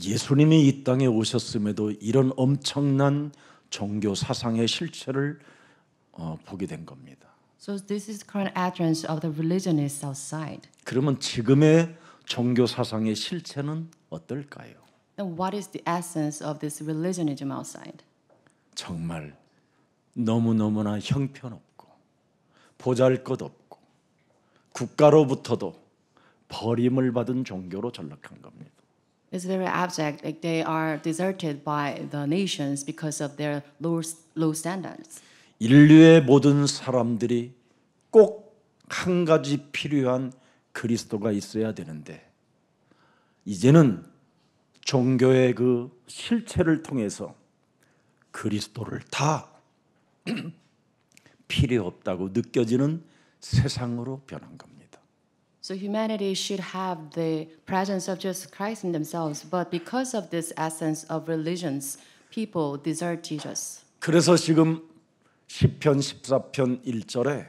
예수님이 이 땅에 오셨음에도 이런 엄청난 종교 사상의 실체를 보게 된 겁니다. So this is the current entrance of the religionists outside. 그러면 지금의 종교 사상의 실체는 어떨까요? Then what is the essence of this religionism outside? 정말 너무너무나 형편없고 보잘것없고 국가로부터도 버림을 받은 종교로 전락한 겁니다. It's very abject, like they are deserted by the nations because of their low standards. 인류의 모든 사람들이 꼭 한 가지 필요한 그리스도가 있어야 되는데 이제는 종교의 그 실체를 통해서 그리스도를 다 필요 없다고 느껴지는 세상으로 변한 겁니다. So humanity should have the presence of Jesus Christ in themselves, but because of this essence of religions, people desert Jesus. 그래서 지금 시편 14편 1절에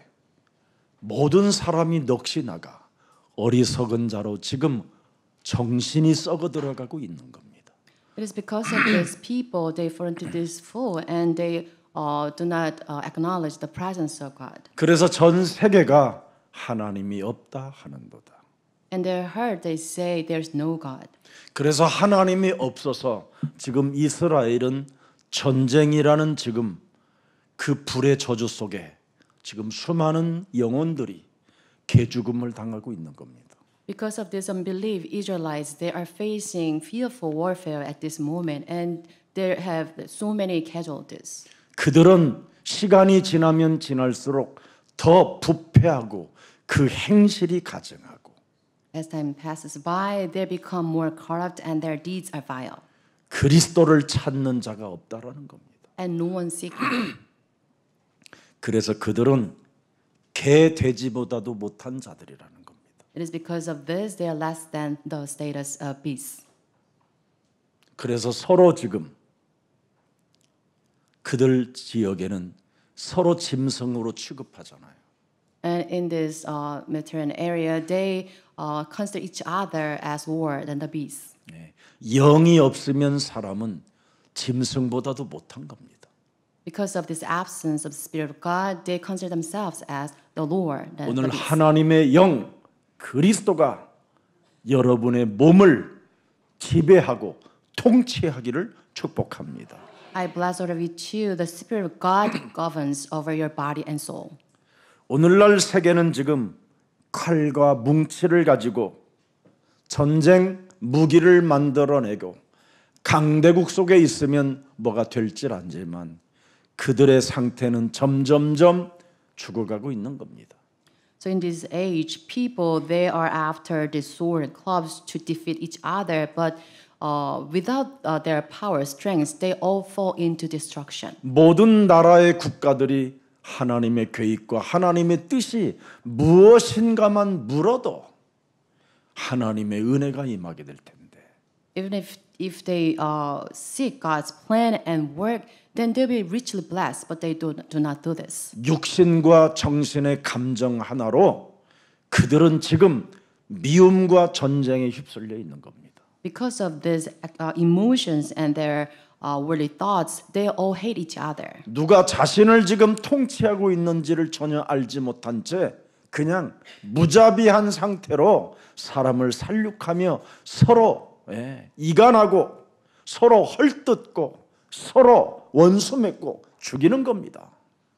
모든 사람이 넋이 나가 어리석은 자로 지금 정신이 썩어 들어가고 있는 겁니다. It is because of this people they fall into this fall and they do not acknowledge the presence of God. 그래서 전 세계가 하나님이 없다 하는도다. And their heart they say there's no God. 그래서 하나님이 없어서 지금 이스라엘은 전쟁이라는 지금 그 불의 저주 속에 지금 수많은 영혼들이 개죽음을 당하고 있는 겁니다. Because of this unbelief, Israelites they are facing fearful warfare at this moment, and they have so many casualties. 그들은 시간이 지나면 지날수록 더 부패하고 그 행실이 가증하고 As time passes by, they become more corrupt, and their deeds are vile, 그리스도를 찾는 자가 없다라는 겁니다. and no one seeking. 그래서 그들은 개 돼지보다도 못한 자들이라는 겁니다. It is because of this they are less than the status of beasts. 그래서 서로 지금 그들 지역에는 서로 짐승으로 취급하잖아요. And in this Mediterranean area, they consider each other as lower than the beasts. 영이 없으면 사람은 짐승보다도 못한 겁니다. Because of this absence of the Spirit of God, they consider themselves as the lower than 오늘 the beasts. 하나님의 영 그리스도가 여러분의 몸을 지배하고 통치하기를 축복합니다. I bless all of you too. The Spirit of God governs over your body and soul. 오늘날 세계는 지금 칼과 뭉치를 가지고 전쟁 무기를 만들어내고 강대국 속에 있으면 뭐가 될지란지만 그들의 상태는 점점점 죽어가고 있는 겁니다. So in this age, people they are after the sword and clubs to defeat each other, but without their power, strength, they all fall into destruction. 모든 나라의 국가들이 하나님의 계획과 하나님의 뜻이 무엇인가만 물어도 하나님의 은혜가 임하게 될 텐데. Even if they seek God's plan and work, then they'll be richly blessed. But they do not do this. 육신과 정신의 감정 하나로 그들은 지금 미움과 전쟁에 휩쓸려 있는 겁니다. Because of these emotions and their worldly thoughts, they all hate each other. 누가 자신을 지금 통치하고 있는지를 전혀 알지 못한 채 그냥 무자비한 상태로 사람을 살육하며 서로 이간하고 서로 헐뜯고 서로 원수 맺고 죽이는 겁니다.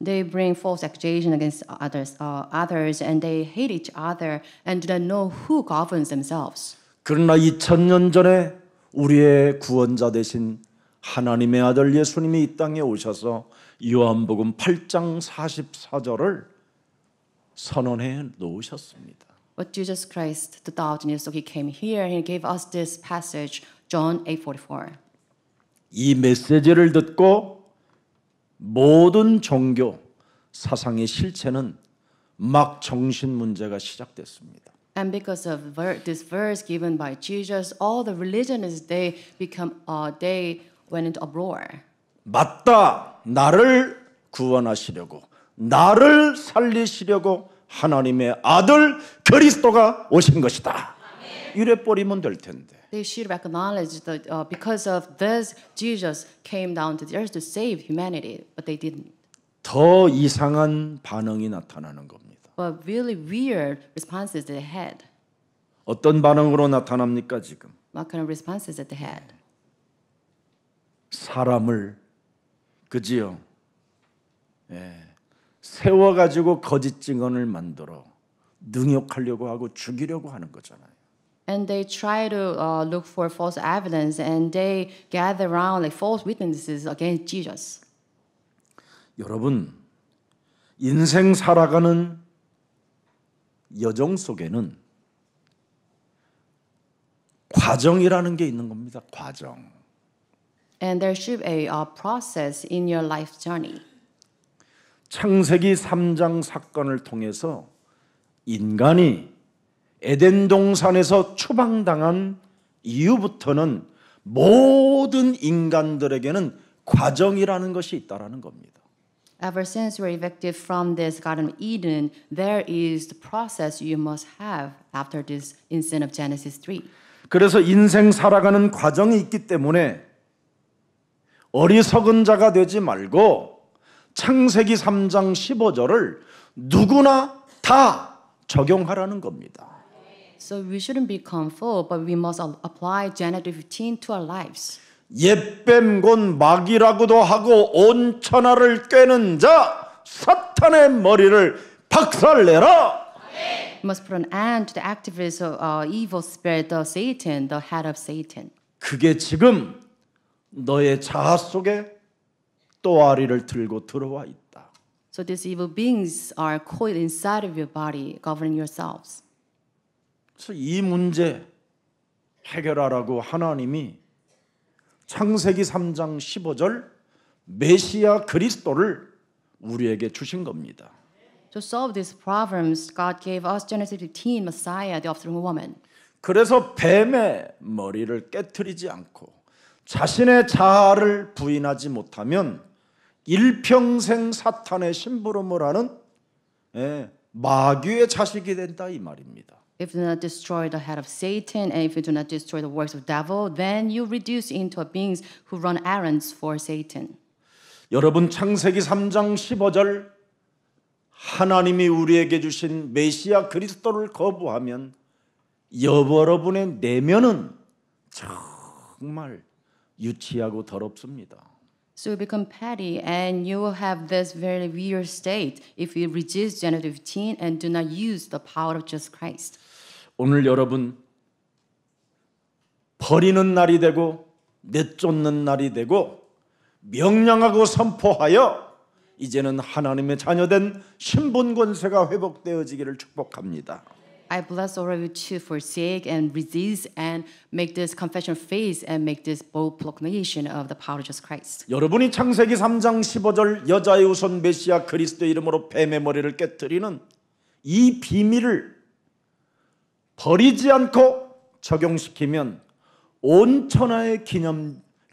They bring false accusation against others, and they hate each other and do not know who governs themselves. 그러나 2000년 전에 우리의 구원자 되신 하나님의 아들 예수님이 이 땅에 오셔서 요한복음 8장 44절을 선언해 놓으셨습니다. But Jesus Christ, 2000 years ago, He came here and He gave us this passage, John 8:44. 이 메시지를 듣고 모든 종교 사상의 실체는 막 정신 문제가 시작됐습니다. And because of this verse given by Jesus, all the religionists they went into uproar. 맞다. 나를 구원하시려고 나를 살리시려고 하나님의 아들 그리스도가 오신 것이다. 이래 버리면 될 텐데. They should acknowledge that because of this, Jesus came down to the earth to save humanity, but they didn't. 더 이상한 반응이 나타나는 겁니다. But really weird responses they had. 어떤 반응으로 나타납니까 지금? What kind of responses that they had? 사람을 그지요? 세워가지고 거짓 증언을 만들어 능욕하려고 하고 죽이려고 하는 거잖아요. And they try to look for false evidence, and they gather around like false witnesses against Jesus. 여러분, 인생 살아가는 여정 속에는 과정이라는 게 있는 겁니다. 과정. And there should be a process in your life journey. 창세기 3장 사건을 통해서 인간이 에덴 동산에서 추방당한 이후부터는 모든 인간들에게는 과정이라는 것이 있다라는 겁니다. Ever since we're evicted from this Garden of Eden, there is the process you must have after this incident of Genesis 3. 그래서 인생 살아가는 과정이 있기 때문에 어리석은 자가 되지 말고 창세기 3장 15절을 누구나 다 적용하라는 겁니다. So we shouldn't become fool, but we must apply Genesis 15 to our lives. 옛뱀 곧 마귀라고도 하고 온 천하를 꿰는 자 사탄의 머리를 박살내라. We must put an end to the activities of evil spirit, the Satan, the head of Satan. 그게 지금 너의 자아 속에 또아리를 들고 들어와 있다. So these evil beings are coiled inside of your body, governing yourselves. 그래서 이 문제 해결하라고 하나님이 창세기 3장 15절 메시아 그리스도를 우리에게 주신 겁니다. To solve these problems, God gave us Genesis 15, Messiah, the offspring of woman. 그래서 뱀의 머리를 깨트리지 않고 자신의 자아를 부인하지 못하면 일평생 사탄의 심부름을 하는 마귀의 자식이 된다 이 말입니다. If you do not destroy the head of Satan, and if you do not destroy the works of the devil, then you reduce into a beings who run errands for Satan. 여러분 창세기 3장 15절 하나님이 우리에게 주신 메시아 그리스도를 거부하면 여러분의 내면은 정말 유치하고 더럽습니다. So you become petty, and you will have this very weird state if you resist Genesis 15 and do not use the power of Jesus Christ. 오늘 여러분 버리는 날이 되고 내쫓는 날이 되고 명령하고 선포하여 이제는 하나님의 자녀된 신분 권세가 회복되어지기를 축복합니다. I bless all of you to forsake and resist and make this confession of faith and make this bold proclamation of the power of Jesus Christ. 여러분이 창세기 3장 15절 여자의 후손 메시아 그리스도 이름으로 뱀의 머리를 깨뜨리는 이 비밀을 버리지 않고 적용시키면 온 천하의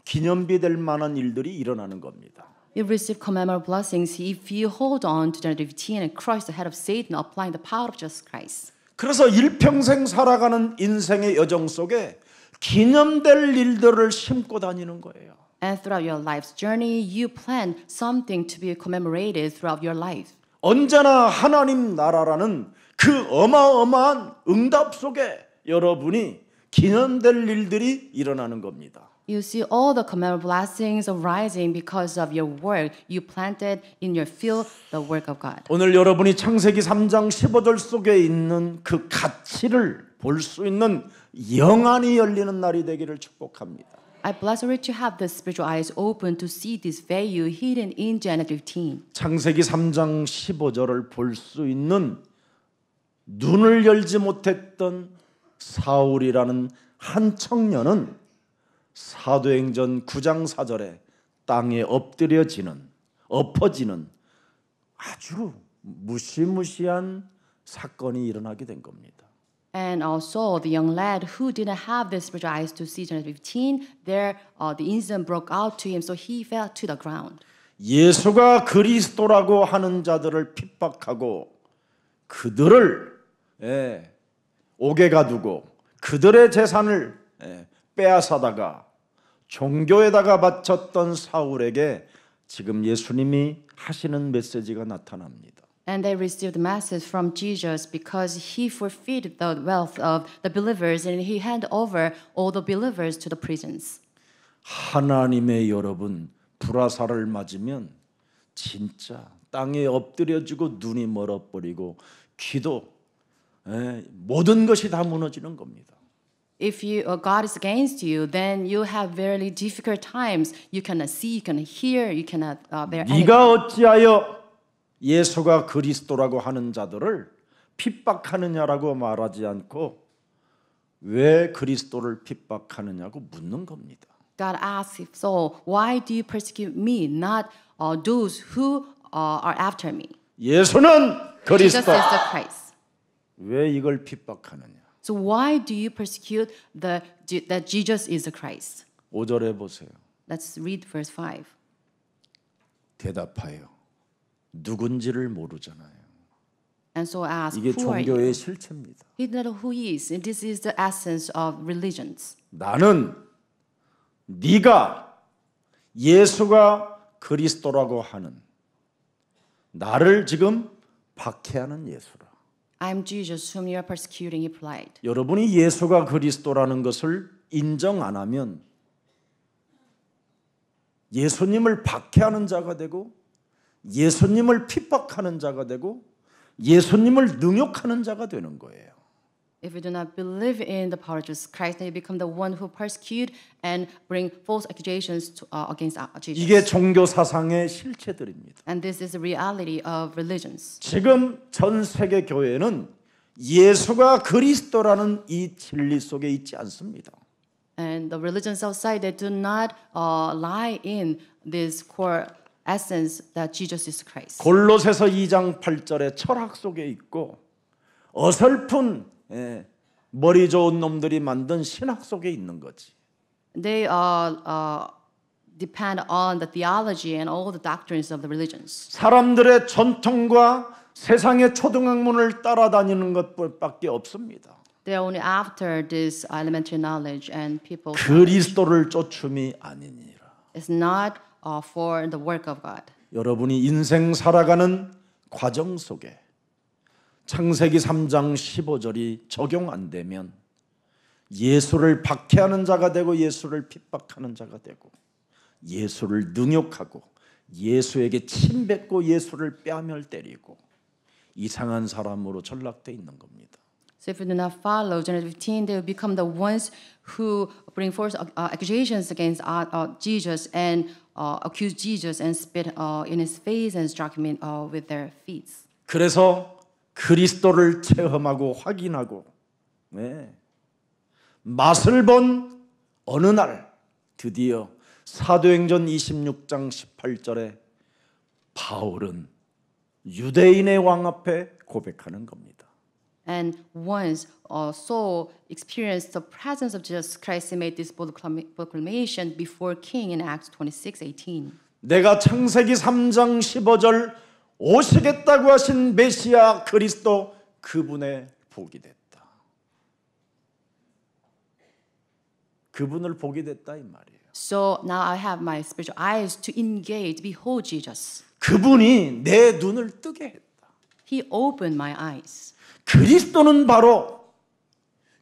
기념비 될 만한 일들이 일어나는 겁니다. You receive commemorable blessings if you hold on to Genesis 15 and crush the head of Satan, applying the power of Jesus Christ. 그래서 일평생 살아가는 인생의 여정 속에 기념될 일들을 심고 다니는 거예요. And throughout your life's journey, you plan something to be commemorated throughout your life. 언제나 하나님 나라라는 그 어마어마한 응답 속에 여러분이 기념될 일들이 일어나는 겁니다. You see all the commemorable blessings arising because of your work you planted in your field, the work of God. 오늘 여러분이 창세기 3장 15절 속에 있는 그 가치를 볼 수 있는 영안이 열리는 날이 되기를 축복합니다. I bless you to have the spiritual eyes open to see this value hidden in Genesis 15. 창세기 3장 15절을 볼 수 있는 눈을 열지 못했던 사울이라는 한 청년은 사도행전 9장 4절에 땅에 엎어지는 아주 무시무시한 사건이 일어나게 된 겁니다. And also the young lad who didn't have the spiritual eyes to see Genesis 15, there the incident broke out to him, so he fell to the ground. 예수가 그리스도라고 하는 자들을 핍박하고 그들을 옥에 가두고 그들의 재산을 빼앗아다가 종교에다가 바쳤던 사울에게 지금 예수님이 하시는 메시지가 나타납니다. And they received the message from Jesus because he forfeited the wealth of the believers and he handed over all the believers to the prisons. 하나님의 여러분, 불화살을 맞으면 진짜 땅에 엎드려지고 눈이 멀어버리고 귀도 모든 것이 다 무너지는 겁니다. If God is against you, then you have very difficult times. You cannot see, you cannot hear, you cannot bear anything. 네가 어찌하여 예수가 그리스도라고 하는 자들을 핍박하느냐라고 말하지 않고 왜 그리스도를 핍박하느냐고 묻는 겁니다. God asks if so, why do you persecute me, not those who are after me? 예수는 Jesus 그리스도. is the Christ. 왜 이걸 핍박하느냐? So why do you persecute that Jesus is the Christ? 5절에 보세요. Let's read verse 5. 대답하여. 누군지를 모르잖아요. And so ask, 이게 who are you? 종교의 실체입니다. He doesn't know who he is. And this is the essence of religions. 나는 네가 예수가 그리스도라고 하는 나를 지금 박해하는 예수라. I'm Jesus whom you are persecuting, he replied. 여러분이 예수가 그리스도라는 것을 인정 안 하면 예수님을 박해하는 자가 되고 예수님을 핍박하는 자가 되고 예수님을 능욕하는 자가 되는 거예요. If you do not believe in the power of Jesus Christ, then you become the one who persecute and bring false accusations against Jesus. 이게 종교 사상의 실체들입니다. And this is the reality of religions. 지금 전 세계 교회는 예수가 그리스도라는 이 진리 속에 있지 않습니다. And the religions outside, they do not lie in this core essence that Jesus is Christ. 골로새서 2장 8절에 철학 속에 있고 어설픈 머리 좋은 놈들이 만든 신학 속에 있는 거지. They depend on the theology and all the doctrines of the religions. 사람들의 전통과 세상의 초등학문을 따라다니는 것밖에 없습니다. They are only after this elementary knowledge and people. 그리스도를 쫓음이 아니니라. It's not for the work of God. 여러분이 인생 살아가는 과정 속에 창세기 3장 15절이 적용 안 되면 예수를 박해하는 자가 되고 예수를 핍박하는 자가 되고 예수를 능욕하고 예수에게 침뱉고 예수를 뺨을 때리고 이상한 사람으로 전락돼 있는 겁니다. So if you do not follow Genesis 15, they will become the ones who bring forth accusations against Jesus and accuse Jesus and spit in his face and struck him with their feet. 그래서 그리스도를 체험하고 확인하고 맛을 본 어느 날 드디어 사도행전 26장 18절에 바울은 유대인의 왕 앞에 고백하는 겁니다. And once Saul experienced the presence of Jesus Christ, he made this proclamation before king in Acts 26:18. 내가 창세기 3장 15절 오시겠다고 하신 메시아 그리스도 그분의 복이 됐다. 그분을 보게 됐다 이 말이에요. So now I have my spiritual eyes to engage, behold Jesus. 그분이 내 눈을 뜨게 했다. He opened my eyes. 그리스도는 바로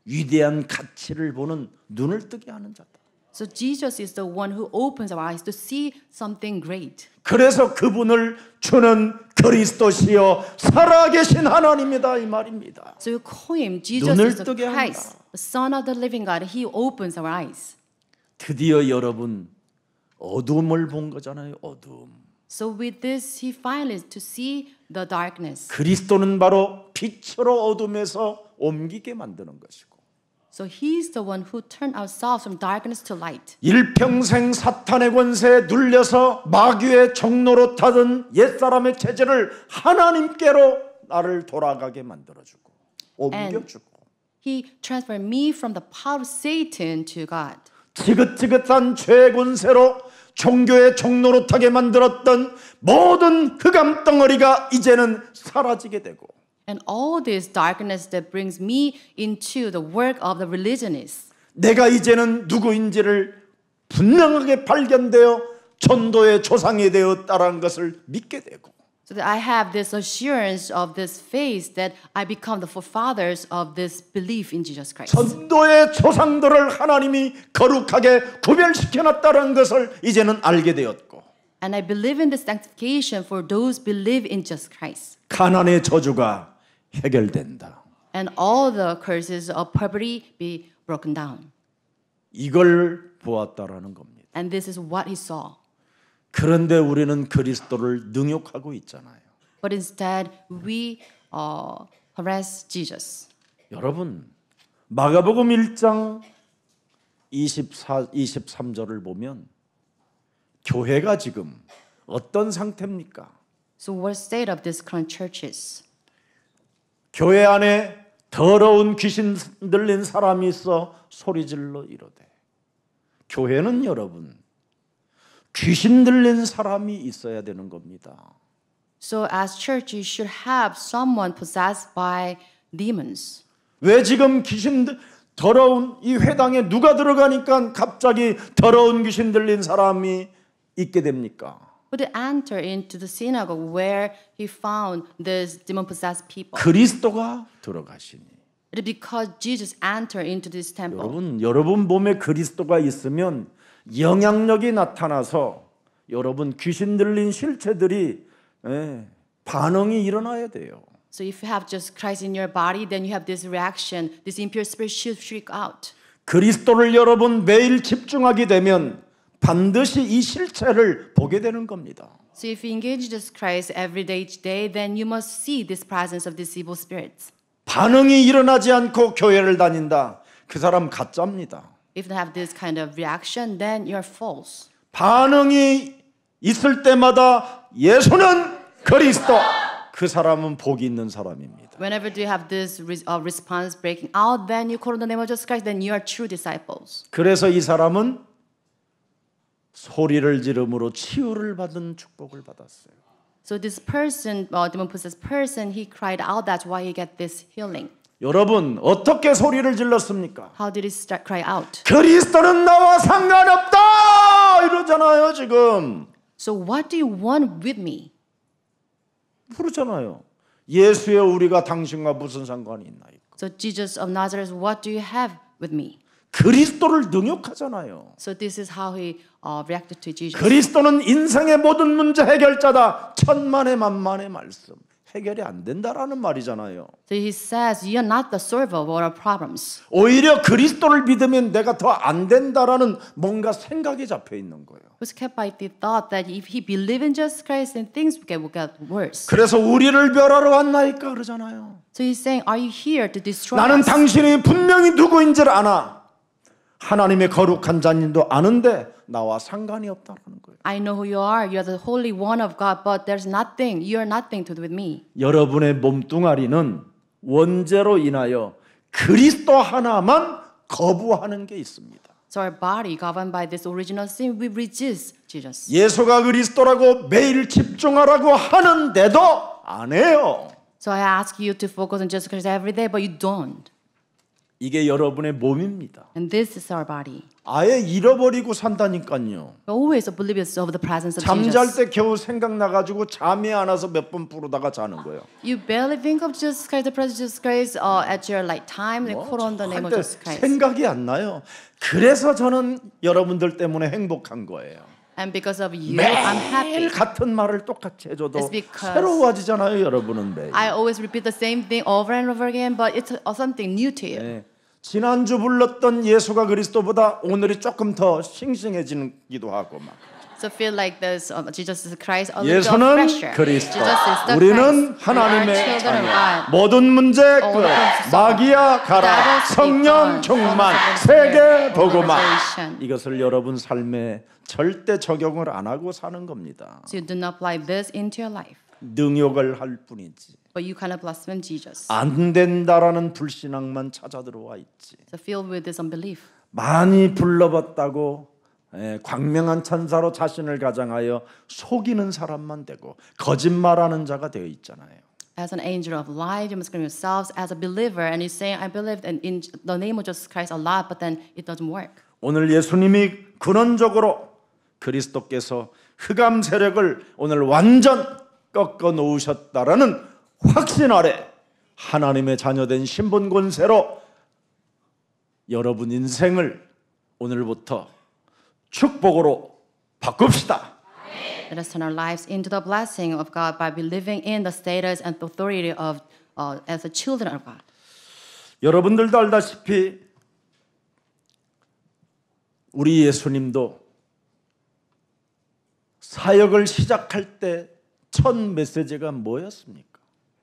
위대한 가치를 보는 눈을 뜨게 하는 자다. So Jesus is the one who opens our eyes to see something great. 그래서 그분을 주는 그리스도시요 살아계신 하나님이다 이 말입니다. So you call him Jesus 눈을 is the 뜨게 Christ, 한다. the Son of the living God. He opens our eyes. 드디어 여러분 어둠을 본 거잖아요. 어둠. So with this, he finally to see the darkness. 그리스도는 바로 빛으로 어둠에서 옮기게 만드는 것이고 So he's the one who turned ourselves from darkness to light. 일평생 사탄의 권세에 눌려서 마귀의 종로로 타던 옛사람의 체질을 하나님께로 나를 돌아가게 만들어주고 옮겨주고 He transferred me from the power of Satan to God. 지긋지긋한 죄의 권세로 종교의 종로로 타게 만들었던 모든 흑암 덩어리가 이제는 사라지게 되고 And all this darkness that brings me into the work of the religionists. 내가 이제는 누구인지를 분명하게 발견되어 전도의 조상이 되었다라는 것을 믿게 되고 So that I have this assurance of this faith that I become the forefathers of this belief in Jesus Christ. 전도의 조상들을 하나님이 거룩하게 구별시켜놨다는 것을 이제는 알게 되었고 And I believe in the sanctification for those believe in Jesus Christ. 가난의 저주가 해결된다. And all the curses of poverty be broken down. 이걸 보았다라는 겁니다. And this is what he saw. 그런데 우리는 그리스도를 능욕하고 있잖아요. But instead, we harass Jesus. 여러분, 마가복음 1장 23절을 보면 교회가 지금 어떤 상태입니까? So what state of these current churches? 교회 안에 더러운 귀신 들린 사람이 있어 소리질러 이러되 교회는 여러분 귀신 들린 사람이 있어야 되는 겁니다. So as church, you should have someone possessed by demons. 왜 지금 더러운 이 회당에 누가 들어가니까 갑자기 더러운 귀신 들린 사람이 있게 됩니까? Who did enter into the synagogue where he found these demon-possessed people? 그리스도가 들어가시니. It is because Jesus entered into this temple. 여러분 몸에 그리스도가 있으면 영향력이 나타나서 여러분 귀신 들린 실체들이 반응이 일어나야 돼요. So if you have just Christ in your body, then you have this reaction. This impure spirit should shriek out. 그리스도를 여러분 매일 집중하게 되면 반드시 이 실체를 보게 되는 겁니다. So if you engage this Christ every day, each day, then you must see this presence of these evil spirits. 반응이 일어나지 않고 교회를 다닌다. 그 사람 가짜입니다. If you have this kind of reaction, then you're false. 반응이 있을 때마다 예수는 그리스도. 그 사람은 복이 있는 사람입니다. Whenever you have this response breaking out, then you call on the name of Jesus Christ, then you are true disciples. 그래서 이 사람은 소리를 지름으로 치유를 받은 축복을 받았어요. So this person, demon-possessed person, he cried out. That's why he got this healing. 여러분 어떻게 소리를 질렀습니까? How did he cry out? 그리스도는 나와 상관없다 이러잖아요 지금. So what do you want with me? 그러잖아요. 예수의 우리가 당신과 무슨 상관이 있나이까. So Jesus of Nazareth, what do you have with me? 그리스도를 능욕하잖아요. So this is how he reacted to Jesus. 그리스도는 인생의 모든 문제 해결자다. 천만의 만만의 말씀. 해결이 안 된다라는 말이잖아요. So he says, you're not the solver of our problems. 오히려 그리스도를 믿으면 내가 더 안 된다라는 뭔가 생각이 잡혀 있는 거예요. He was kept by the thought that if he believed in Jesus Christ, then things will get worse. 그래서 우리를 멸하러 왔나이까 그러잖아요. So he's saying, are you here to destroy 나는 us? 당신이 분명히 누구인지를 아나. 하나님의 거룩한 자님도 아는데 나와 상관이 없다라는 거예요. I know who you are. You're the Holy One of God, but there's nothing. You're nothing to do with me. 여러분의 몸뚱아리는 원죄로 인하여 그리스도 하나만 거부하는 게 있습니다. So our body, governed by this original sin, we resist Jesus. 예수가 그리스도라고 매일 집중하라고 하는데도 안 해요. So I ask you to focus on Jesus Christ every day, but you don't. 이게 여러분의 몸입니다. And this is our body. 아예 잃어버리고 산다니까요. We're always oblivious of the presence of 잠잘 Jesus. 때 겨우 생각나가지고 잠이 안 와서 몇 번 부르다가 자는 거예요. You barely think of Jesus Christ, the presence of Jesus Christ, at your time, and call on the name of 할 때 Jesus Christ. 생각이 안 나요. 그래서 저는 여러분들 때문에 행복한 거예요. And because of you, I'm happy. 매일 같은 말을 똑같이 해줘도 It's because 새로워지잖아요, 여러분은 매일. I always repeat the same thing over and over again, but it's something new to you. 네. 지난주 불렀던 예수가 그리스도보다 오늘이 조금 더 싱싱해지기도 하고 막. So feel like this Jesus is Christ, a little 예수는 fresher. 그리스도, Jesus is the 우리는 Christ. 하나님의 We are children of 자녀. God. 모든 문제 끝, 마귀야 가라, 성령 충만, 세계 복음화. 이것을 여러분 삶에 절대 적용을 안 하고 사는 겁니다. So you do not apply this into your life, 능욕을 할 뿐이지. but you cannot blaspheme Jesus. 안 된다라는 불신앙만 찾아 들어와 있지. So filled with this unbelief. 많이 불러봤다고 광명한 천사로 자신을 가장하여 속이는 사람만 되고 거짓말하는 자가 되어 있잖아요. As an angel of light, you must claim yourselves as a believer. And you're saying, I believe in the name of Jesus Christ a lot, but then it doesn't work. 오늘 예수님이 근원적으로 그리스도께서 흑암 세력을 오늘 완전 꺾어 놓으셨다라는 확신 아래 하나님의 자녀된 신분 권세로 여러분 인생을 오늘부터 축복으로 바꿉시다. Let us turn our lives into the blessing of God by believing in the status and authority of as the children of God. 여러분들도 알다시피 우리 예수님도 사역을 시작할 때 첫 메시지가 뭐였습니까?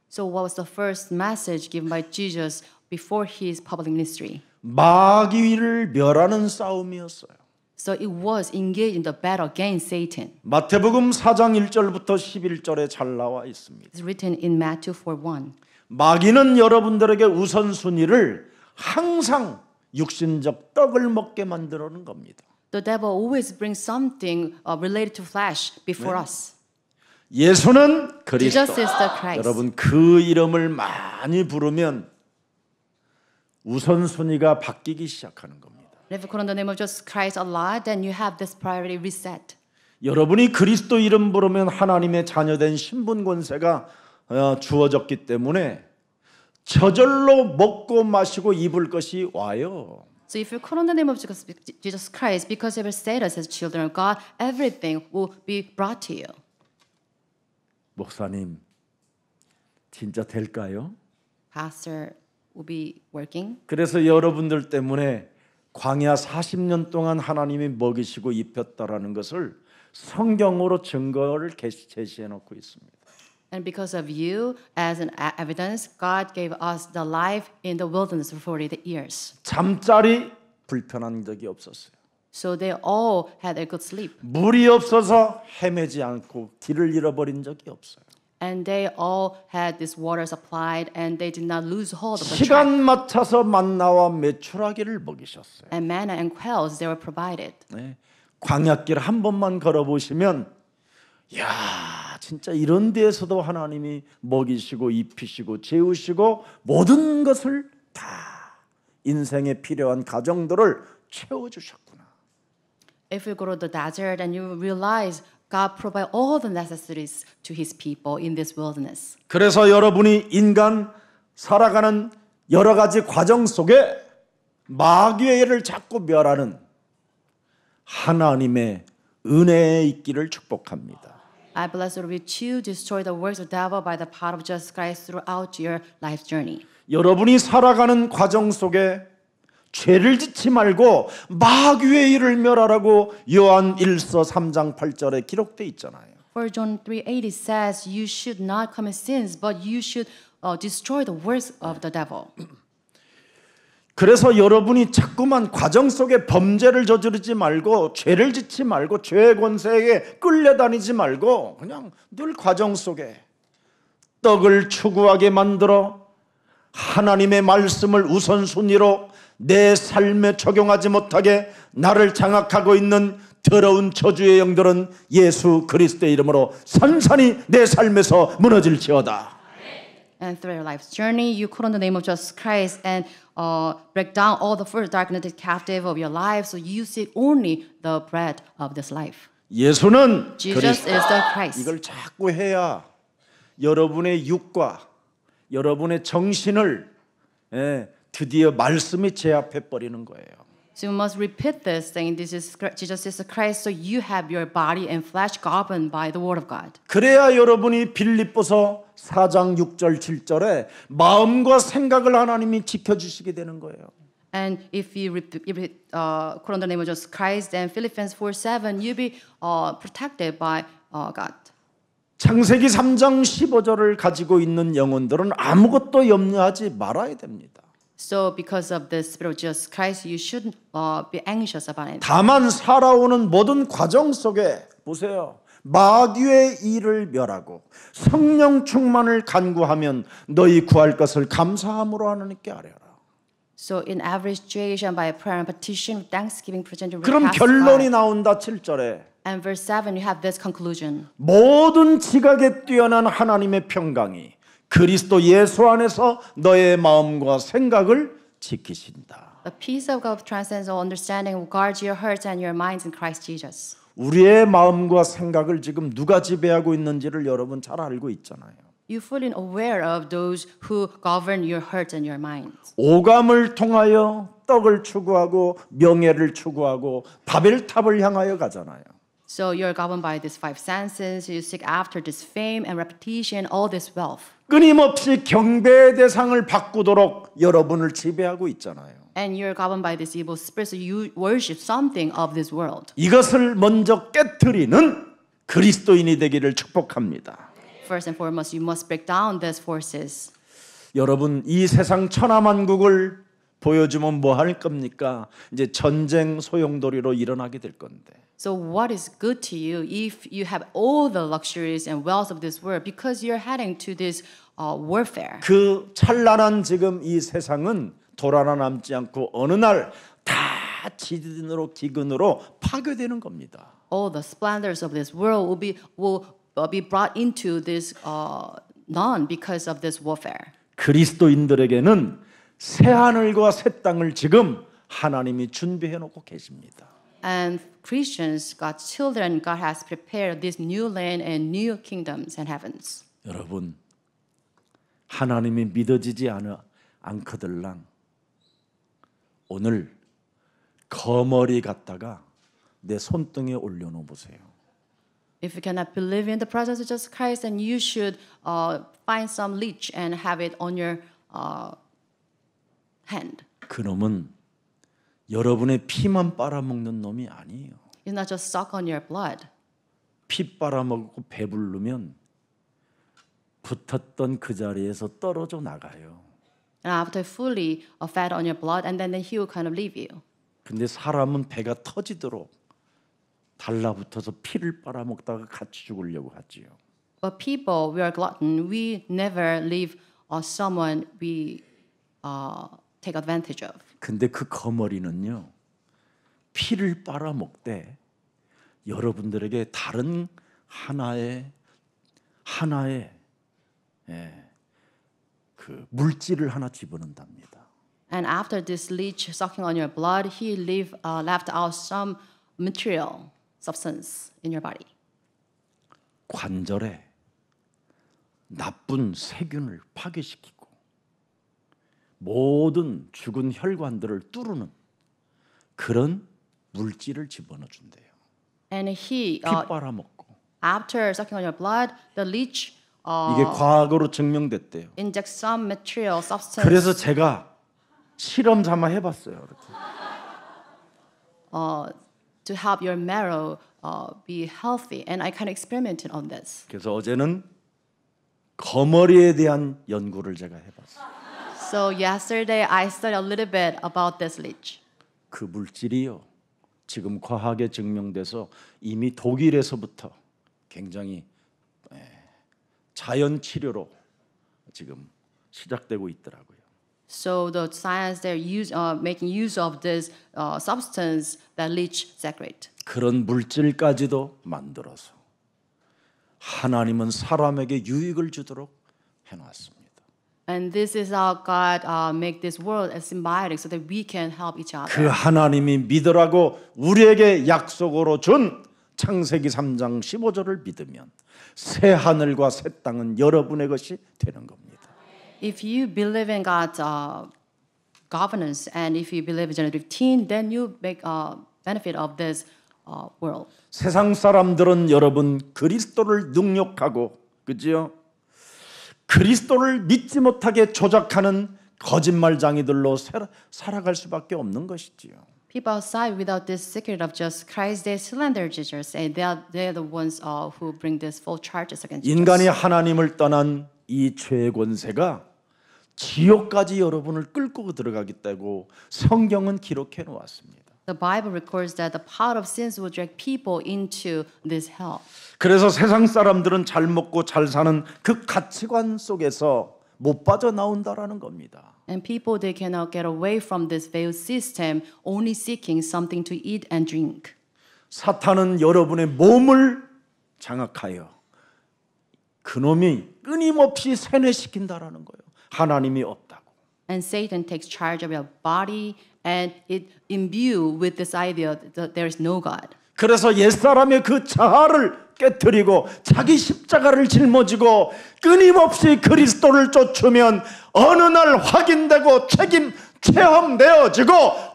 So what was the first message given by Jesus before his public ministry? 마귀를 멸하는 싸움이었어요. So it was engaged in the battle against Satan. 마태복음 4장 1절부터 11절에 잘 나와 있습니다. It's written in Matthew 4:1. 마귀는 여러분들에게 우선순위를 항상 육신적 떡을 먹게 만들어는 겁니다. The devil always brings something related to flesh before us. 예수는 그리스도. Jesus is the Christ. 여러분 그 이름을 많이 부르면 우선순위가 바뀌기 시작하는 겁니다. If you call on the name of Jesus Christ a lot, then you have this priority reset. 여러분이 그리스도 이름 부르면 하나님의 자녀된 신분 권세가 주어졌기 때문에 저절로 먹고 마시고 입을 것이 와요. So if you call on the name of Jesus Christ, because of your status as children of God, everything will be brought to you. 목사님, 진짜 될까요? Pastor will be working. 그래서 여러분들 때문에 광야 40년 동안 하나님이 먹이시고 입혔다라는 것을 성경으로 증거를 제시해 놓고 있습니다. And because of you, as an evidence, God gave us the life in the wilderness for 40 years. 잠자리 불편한 적이 없었어요. So they all had a good sleep. 물이 없어서 헤매지 않고 길을 잃어버린 적이 없어요. And they all had this water supplied, and they did not lose hold of the 시간 track. 맞춰서 만나와 메추라기를 먹이셨어요. And manna and quails, they were provided. 네. 광야길 한 번만 걸어보시면 야 진짜 이런 데에서도 하나님이 먹이시고 입히시고 재우시고 모든 것을 다 인생에 필요한 가정들을 채워주셨구나. If you go to the desert and you realize God provides all the necessities to his people in this wilderness. 그래서 여러분이 인간 살아가는 여러 가지 과정 속에 마귀를 자꾸 멸하는 하나님의 은혜에 있기를 축복합니다. I bless you with you, destroy the works of the devil by the power of Jesus Christ throughout your life journey. 여러분이 살아가는 과정 속에 죄를 짓지 말고 마귀의 일을 멸하라고 요한 1서 3장 8절에 기록돼 있잖아요. For John 3:8 it says you should not commit sins, but you should destroy the works of the devil. 그래서 여러분이 자꾸만 과정 속에 범죄를 저지르지 말고 죄를 짓지 말고 죄의 권세에 끌려다니지 말고 그냥 늘 과정 속에 떡을 추구하게 만들어 하나님의 말씀을 우선순위로 내 삶에 적용하지 못하게 나를 장악하고 있는 더러운 저주의 영들은 예수 그리스도의 이름으로 산산이 내 삶에서 무너질지어다. And through your life's journey, you call on the name of Jesus Christ and break down all the first darkness captive of your life, so you seek only the bread of this life. 예수는 Jesus 그리스도. is the Christ. 이걸 자꾸 해야 여러분의 육과 여러분의 정신을 드디어 말씀이 제압해 버리는 거예요. So you must repeat this, saying this is Jesus is the Christ, so you have your body and flesh governed by the Word of God. 그래야 여러분이 빌립보서 4장 6절 7절에 마음과 생각을 하나님이 지켜주시게 되는 거예요. And if you call on the name of Jesus Christ, then Philippians 4:7, you'll be protected by God. 창세기 3장 15절을 가지고 있는 영혼들은 아무것도 염려하지 말아야 됩니다. So because of the Spirit of Jesus Christ, you shouldn't be anxious about it. 다만 살아오는 모든 과정 속에 보세요. 마귀의 일을 멸하고 성령 충만을 간구하면 너희 구할 것을 감사함으로 하나님께 아뢰라. So in every situation, by prayer and petition, thanksgiving, present your 그럼 request. 결론이 나온다 7절에. And verse 7, you have this conclusion. 모든 지각에 뛰어난 하나님의 평강이 그리스도 예수 안에서 너의 마음과 생각을 지키신다. The peace of God transcends all understanding will guard your hearts and your minds in Christ Jesus. 우리의 마음과 생각을 지금 누가 지배하고 있는지를 여러분 잘 알고 있잖아요. You're fully aware of those who govern your hearts and your minds. 오감을 통하여 떡을 추구하고 명예를 추구하고 바벨탑을 향하여 가잖아요. So you're governed by these five senses. You seek after this fame and reputation, all this wealth. 끊임없이 경배의 대상을 바꾸도록 여러분을 지배하고 있잖아요. And you're governed by this evil spirit, so you worship something of this world. 이것을 먼저 깨트리는 그리스도인이 되기를 축복합니다. First and foremost, you must break down these forces. 여러분 이 세상 천하만국을 보여주면 뭐 할 겁니까? 이제 전쟁 소용돌이로 일어나게 될 건데. So what is good to you if you have all the luxuries and wealth of this world because you're heading to this warfare? 그 찬란한 지금 이 세상은 돌 하나 남지 않고 어느 날 다 지진으로 기근으로 파괴되는 겁니다. All the splendors of this world will be brought into this none because of this warfare. 그리스도인들에게는 새 하늘과 새 땅을 지금 하나님이 준비해 놓고 계십니다. And Christians, God's children, God has prepared this new land and new kingdoms and heavens. 여러분 하나님이 믿어지지 않거들랑 오늘 거머리 갖다가 내 손등에 올려놓아 보세요. If you cannot believe in the presence of Jesus Christ, then you should find some leech and have it on your hand. 그놈은 여러분의 피만 빨아먹는 놈이 아니에요. It's not just suck on your blood. 피 빨아먹고 배부르면 붙었던 그 자리에서 떨어져 나가요. And after fully fed on your blood, and then he will kind of leave you. 근데 사람은 배가 터지도록 달라붙어서 피를 빨아먹다가 같이 죽으려고 하지요. But people, we are glutton. We never leave someone we take advantage of. 근데 그 거머리는요. 피를 빨아먹되 여러분들에게 다른 하나의 그 물질을 하나 집어넣는답니다. And after this leech sucking on your blood, he left out some material substance in your body. 관절에 나쁜 세균을 파괴시키고 모든 죽은 혈관들을 뚫는 그런 물질을 집어넣어 준대요. And he, 피 빨아먹고. after sucking on your blood, the leech 이게 과거로 증명됐대요. injects some material substance. 그래서 제가 실험 삼아 해봤어요. 이렇게. To help your marrow be healthy, and I kind of experimented on this. 그래서 어제는 거머리에 대한 연구를 제가 해봤어요. So yesterday I studied a little bit about this leech. 그 물질이요. 지금 과학에 증명돼서 이미 독일에서부터 굉장히 자연 치료로 지금 시작되고 있더라고요. So the science they're making use of this substance that leech secrete. 그런 물질까지도 만들어서 하나님은 사람에게 유익을 주도록 해놨습니다. And this is how God make this world as symbiotic so that we can help each other. 그 하나님이 믿으라고 우리에게 약속으로 준 창세기 3장 15절을 믿으면 새 하늘과 새 땅은 여러분의 것이 되는 겁니다. If you believe in God's governance and if you believe in Genesis 15, then you make benefit of this world. 세상 사람들은 여러분 그리스도를 능욕하고 그지요? 그리스도를 믿지 못하게 조작하는 거짓말장이들로 살아갈 수밖에 없는 것이지요. People outside without this secret of just Christ, they slander Jesus, and they're the ones who bring this false charges against Jesus. 인간이 하나님을 떠난 이 죄의 권세가 지옥까지 여러분을 끌고 들어가겠다고 성경은 기록해 놓았습니다. The Bible records that the power of sins will drag people into this hell. 그래서 세상 사람들은 잘 먹고 잘 사는 그 가치관 속에서 못 빠져나온다라는 겁니다. And people, they cannot get away from this veiled system, only seeking something to eat and drink. 사탄은 여러분의 몸을 장악하여 그놈이 끊임없이 세뇌시킨다라는 거예요. 하나님이 없다고. And Satan takes charge of your body and it imbue with this idea that there is no God. 그래서 옛사람의 그 자아를 깨뜨리고 자기 십자가를 짊어지고 끊임없이 그리스도를 쫓으면 어느 날 확인되고 체험되어지고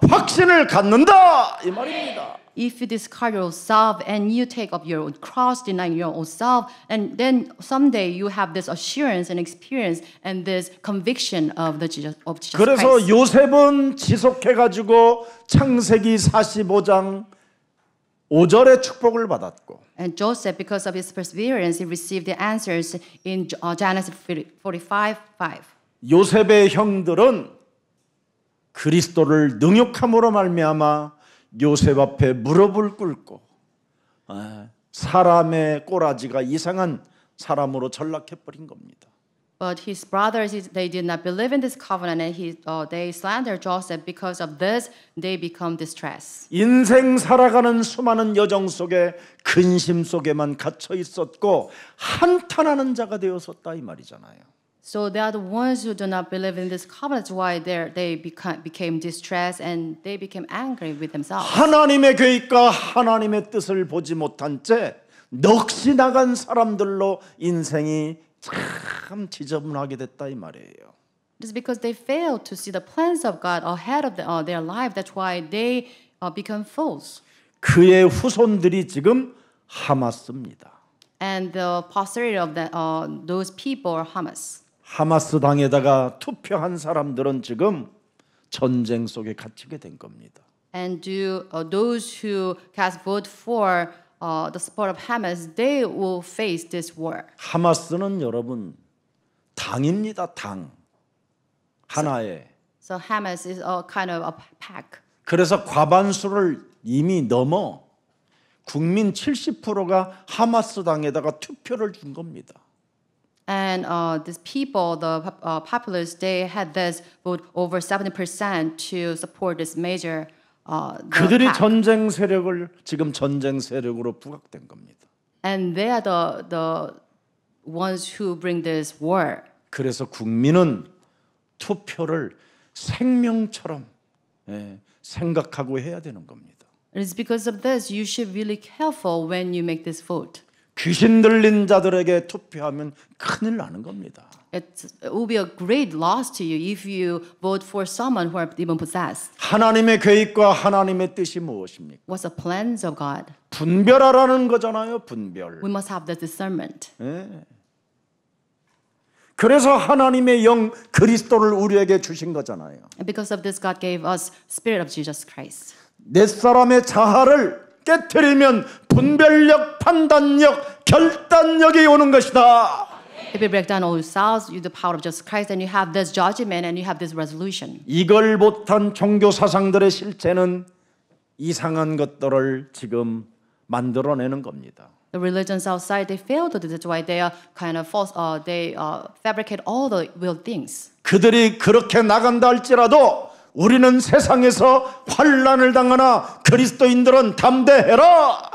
확신을 갖는다 이 말입니다. If you discard yourself and you take up your own cross, denying your own self, and then someday you have this assurance and experience and this conviction of Jesus 그래서 Christ. 요셉은 지속해가지고 창세기 45장 5절의 축복을 받았고 And Joseph, because of his perseverance, he received the answers in Genesis 45:5. 요셉의 형들은 그리스도를 능욕함으로 말미암아 요셉 앞에 무릎을 꿇고 사람의 꼬라지가 이상한 사람으로 전락해버린 겁니다. But his brothers, they did not believe in this covenant, and they slandered Joseph. Because of this, they become distressed. 인생 살아가는 수많은 여정 속에 근심 속에만 갇혀 있었고 한탄하는 자가 되었었다 이 말이잖아요. So they are the ones who do not believe in this covenant. That's why they became distressed and they became angry with themselves. 하나님의 계획과 하나님의 뜻을 보지 못한 채 넋이 나간 사람들로 인생이 참 지저분하게 됐다 이 말이에요. It's because they failed to see the plans of God ahead of their life. That's why they become fools. 그의 후손들이 지금 하마스입니다. And the posterity of those people are Hamas. 하마스 당에다가 투표한 사람들은 지금 전쟁 속에 갇히게 된 겁니다. And those who cast vote for the support of Hamas, they will face this war. 하마스는 여러분 당입니다. 당 하나의. So Hamas is a kind of a pack. 그래서 과반수를 이미 넘어 국민 70%가 하마스 당에다가 투표를 준 겁니다. And these people, the populace, they had this vote over 70% to support this major. 그들이 pack. 전쟁 세력을 지금 전쟁 세력으로 부각된 겁니다. And they are the ones who bring this war. 그래서 국민은 투표를 생명처럼 생각하고 해야 되는 겁니다. It is because of this you should be really careful when you make this vote. 귀신 들린 자들에게 투표하면 큰일 나는 겁니다. It will be a great loss to you if you vote for someone who are demon possessed. 하나님의 계획과 하나님의 뜻이 무엇입니까? What's the plans of God? 분별하라는 거잖아요. 분별. We must have the discernment. 그래서 하나님의 영 그리스도를 우리에게 주신 거잖아요. And because of this, God gave us Spirit of Jesus Christ. 내 사람의 자아를 깨트리면 분별력, 판단력, 결단력이 오는 것이다. If you break down all yourselves, you the power of Jesus Christ, and you have this judgment and you have this resolution. 이걸 못한 종교 사상들의 실체는 이상한 것들을 지금 만들어내는 겁니다. The religions outside, they fail to do this. That's why they are kind of false. They fabricate all the weird things. 그들이 그렇게 나간다 할지라도 우리는 세상에서 환난을 당하나 그리스도인들은 담대해라.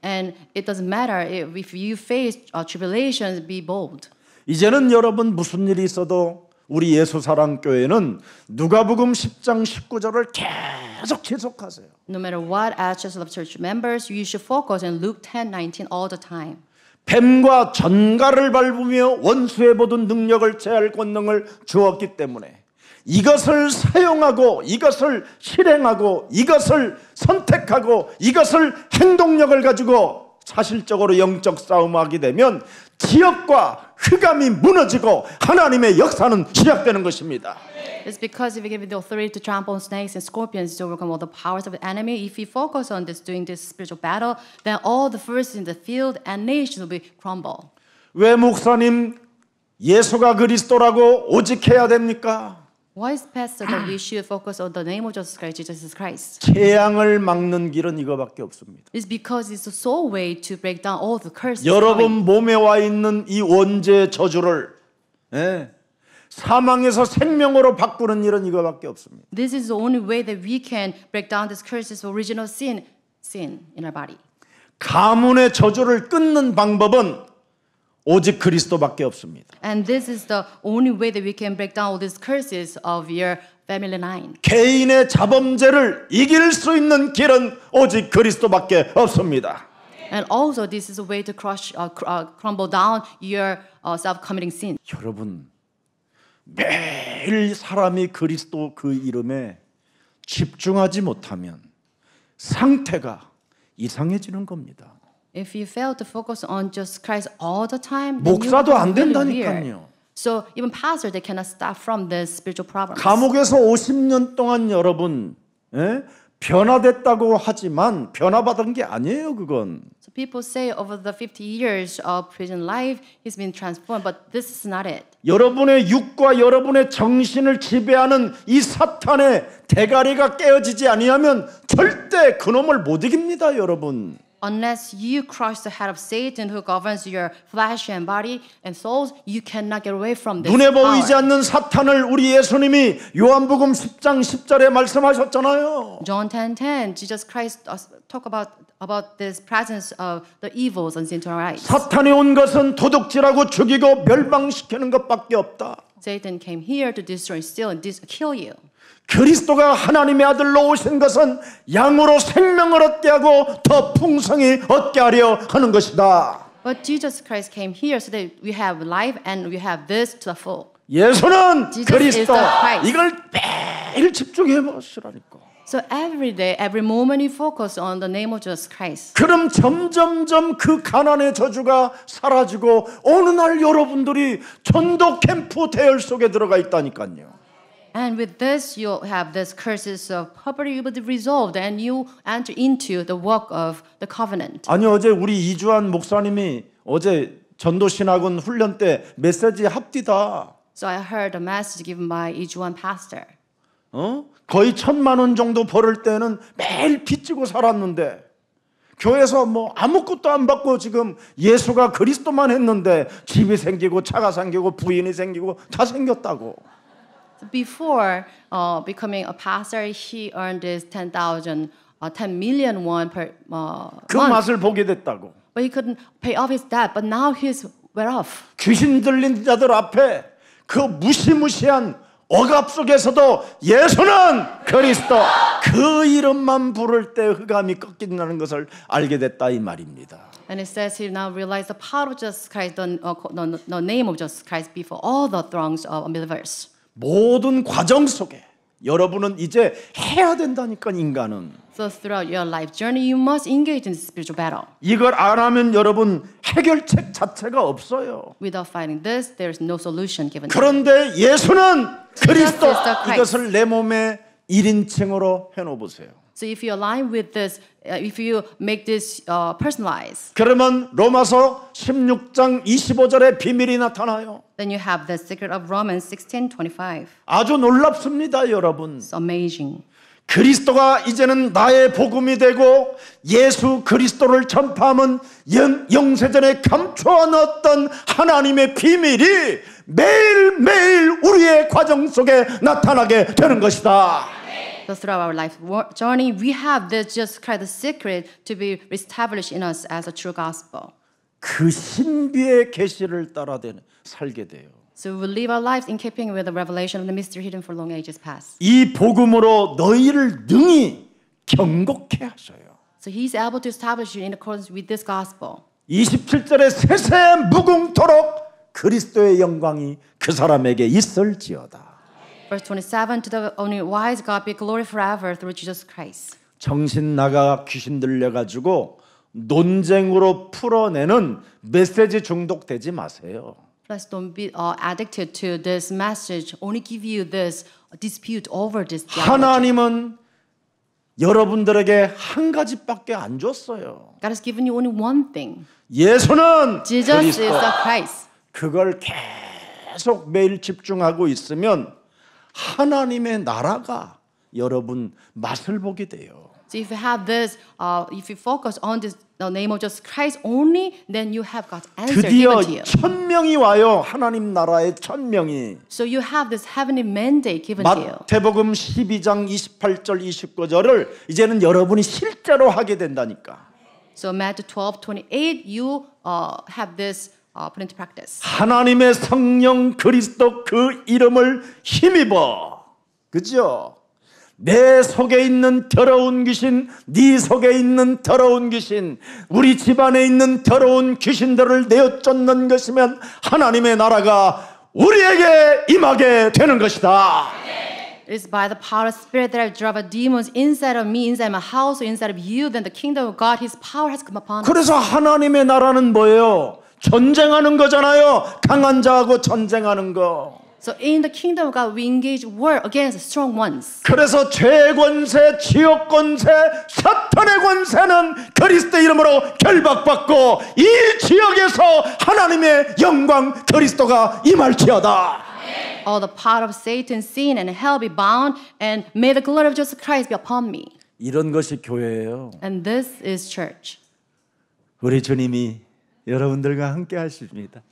And it doesn't matter if you face tribulations, be bold. 이제는 여러분 무슨 일이 있어도 우리 예수사랑교회는 누가복음 10장 19절을 계속 지속하세요. No matter what, as Church of Church members, you should focus on Luke 10:19 all the time. 뱀과 전갈을 밟으며 원수의 모든 능력을 제할 권능을 주었기 때문에 이것을 사용하고 이것을 실행하고 이것을 선택하고 이것을 행동력을 가지고 사실적으로 영적 싸움을 하게 되면 지역과 흑암이 무너지고 하나님의 역사는 시작되는 것입니다. It's because if you give it the authority to trample on snakes and scorpions to overcome all the powers of the enemy, if you focus on this, doing this spiritual battle, then all the first in the field and nations will be crumble. 왜 목사님 예수가 그리스도라고 오직 해야 됩니까? Why is pastor that we should focus on the name of Jesus Christ? 재앙을 막는 길은 이거밖에 없습니다. It's because it's the sole way to break down all the curses. 여러분 몸에 와 있는 이 원죄의 저주를 사망에서 생명으로 바꾸는 일은 이거밖에 없습니다. This is the only way that we can break down this curses of original sin in our body. 가문의 저주를 끊는 방법은 오직 그리스도밖에 없습니다. And this is the only way that we can break down all these curses of your family line. 개인의 자범죄를 이길 수 있는 길은 오직 그리스도밖에 없습니다. And also, this is a way to crumble down your self-committing sin. 여러분, 매일 사람이 그리스도 그 이름에 집중하지 못하면 상태가 이상해지는 겁니다. If you fail to focus on just Christ all the time, then you 목사도 안 become really weird. 된다니까요. So even pastors, they cannot stop from the spiritual problems. 감옥에서 50년 동안 여러분 변화됐다고 하지만 변화받은 게 아니에요, 그건. So people say over the 50 years of prison life, he's been transformed, but this is not it. 여러분의 육과 여러분의 정신을 지배하는 이 사탄의 대가리가 깨어지지 아니하면 절대 그놈을 못 이깁니다, 여러분. Unless you crush the head of Satan who governs your flesh and body and souls, you cannot get away from this 눈에 보이지 power. 않는 사탄을 우리 예수님이 요한복음 10장 10절에 말씀하셨잖아요. John 10:10, Jesus Christ talk about this presence of the evils and sin to our eyes. 사탄이 온 것은 도둑질하고 죽이고 멸망시키는 것밖에 없다. Satan came here to destroy, steal, and kill you. 그리스도가 하나님의 아들로 오신 것은 양으로 생명을 얻게 하고 더 풍성히 얻게 하려 하는 것이다. But Jesus Christ came here so that we have life and we have this to the full. 예수는 Jesus 그리스도. is the Christ. 이걸 매일 집중해 보시라니까. So every day, every moment you focus on the name of Jesus Christ. 그럼 점점점 그 가난의 저주가 사라지고 어느 날 여러분들이 전도 캠프 대열 속에 들어가 있다니까요. And with this, you'll have this curses of poverty will be resolved and you enter into the work of the covenant. 아니 어제 우리 이주한 목사님이 어제 전도신학원 훈련 때 메시지 합디다. So I heard a message given by 이주환 pastor. 거의 1,000만 원 정도 벌을 때는 매일 빚지고 살았는데 교회에서 뭐 아무것도 안 받고 지금 예수가 그리스도만 했는데 집이 생기고 차가 생기고 부인이 생기고 다 생겼다고. Before becoming a pastor, he earned this 10 million won per 그 month. 맛을 보게 됐다고. But he couldn't pay off his debt. But now he's well off. 귀신 들린 자들 앞에 그 무시무시한 억압 속에서도 예수는 그리스도 그 이름만 부를 때 흑암이 꺾인다는 것을 알게 됐다 이 말입니다. And it says he now realized the power of Jesus Christ, the name of Jesus Christ before all the throngs of unbelievers. 모든 과정 속에 여러분은 이제 해야 된다니까 인간은. So throughout your life journey, you must engage in spiritual battle. 이걸 안 하면 여러분 해결책 자체가 없어요. Without fighting this, there is no solution given. 그런데 예수는 그리스도 Jesus is the Christ. 이것을 내 몸에 1인칭으로 해놓으세요. So if you align with this, if you make this personalized, 그러면 로마서 16장 25절에 비밀이 나타나요. then you have the secret of Romans 16:25. 아주 놀랍습니다, 여러분. It's amazing. 그리스도가 이제는 나의 복음이 되고 예수 그리스도를 전파하면 영세전에 감춰놨던 하나님의 비밀이 매일매일 우리의 과정 속에 나타나게 되는 것이다. So throughout our life journey, we have this just kind of secret to be established in us as a true gospel. 그 신비의 계시를 따라 살게 돼요. So we will live our lives in keeping with the revelation of the mystery hidden for long ages past. 이 복음으로 너희를 능히 경고케 하셔요. So he's able to establish you in accordance with this gospel. 27절에 세세 무궁토록 그리스도의 영광이 그 사람에게 있을지어다. Verse 27, to the only wise God be glory forever through Jesus Christ. 정신 나가 귀신 들려가지고 논쟁으로 풀어내는 메시지 중독되지 마세요. Please don't be addicted to this message. Only give you this dispute over this theology. 하나님은 여러분들에게 한 가지밖에 안 줬어요. God has given you only one thing. 예수는 Jesus is 그리스도. the Christ. 그걸 계속 매일 집중하고 있으면 하나님의 나라가 여러분 맛을 보게 돼요. So if you have this, if you focus on this, the name of Jesus Christ only, then you have God's answer 드디어 given to you. 1,000명이 와요. 하나님 나라에 1,000명이. So you have this heavenly mandate given to you. 마태복음 12장 28절 29절을 이제는 여러분이 실제로 하게 된다니까. So Matthew 12:28, you have this put into practice. 하나님의 성령 그리스도 그 이름을 힘입어. 그죠? 내 속에 있는 더러운 귀신, 네 속에 있는 더러운 귀신, 우리 집안에 있는 더러운 귀신들을 내어 쫓는 것이면 하나님의 나라가 우리에게 임하게 되는 것이다. It is by the power of Spirit that I drive out demons inside of me, inside my house, or inside of you. Then the kingdom of God, His power has come upon us. 그래서 하나님의 나라는 뭐예요? 전쟁하는 거잖아요. 강한 자하고 전쟁하는 거. So in the kingdom of God, we engage war against the strong ones. 그래서 죄의 권세, 지옥 권세, 사탄의 권세는 그리스도 이름으로 결박받고 이 지역에서 하나님의 영광 그리스도가 임할지어다. All the power of Satan, sin, and hell be bound, and may the glory of Jesus Christ be upon me. 이런 것이 교회예요. And this is church. 우리 주님이 여러분들과 함께 하십니다.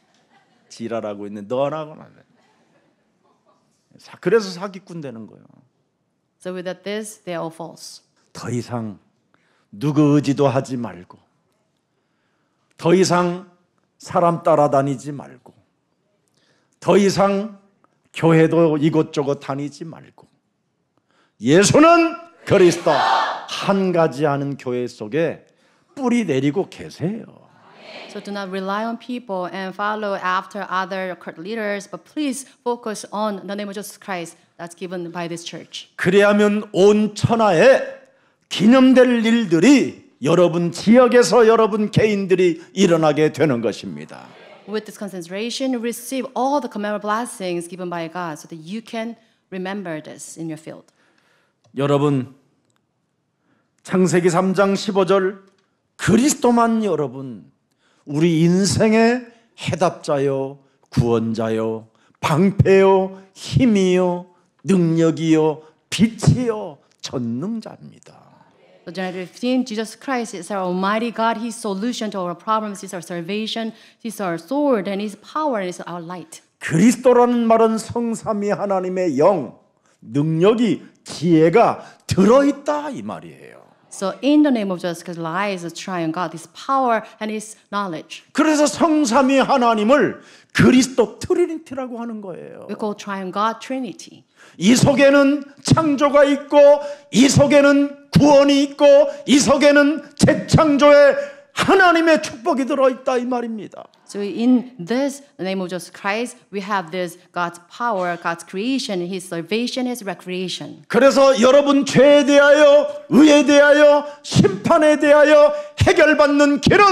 지랄하고 있는 너라고 나는. 그래서 사기꾼 되는 거예요. So without this, they are all false. 더 이상 누구 의지도 하지 말고, 더 이상 사람 따라다니지 말고, 더 이상 교회도 이곳저곳 다니지 말고, 예수는 그리스도 한 가지 하는 교회 속에 뿌리 내리고 계세요. So do not rely on people and follow after other cult leaders, but please focus on the name of Jesus Christ that's given by this church. 그래야면 온 천하에 기념될 일들이 여러분 지역에서 여러분 개인들이 일어나게 되는 것입니다. With this concentration, you receive all the commandment blessings given by God so that you can remember this in your field. 여러분 창세기 3장 15절 그리스도만 여러분 우리 인생의 해답자요 구원자요 방패요 힘이요 능력이요 빛이요 전능자입니다. So John 15, Jesus Christ is our Almighty God. He's solution to our problems. He's our salvation. He's our sword and His power and He's our light. 그리스도라는 말은 성삼위 하나님의 영, 능력이 지혜가 들어있다 이 말이에요. So in the name of Jesus Christ lies the triune God, His power and His knowledge. 그래서 성삼위 하나님을 그리스도 트리니티라고 하는 거예요. We call triune God Trinity. 이 속에는 창조가 있고 이 속에는 구원이 있고 이 속에는 재창조의 하나님의 축복이 들어있다 이 말입니다. So in this, the name of Jesus Christ, we have this God's power, God's creation, His salvation, His recreation. 그래서 여러분 죄에 대하여 의에 대하여 심판에 대하여 해결받는 길은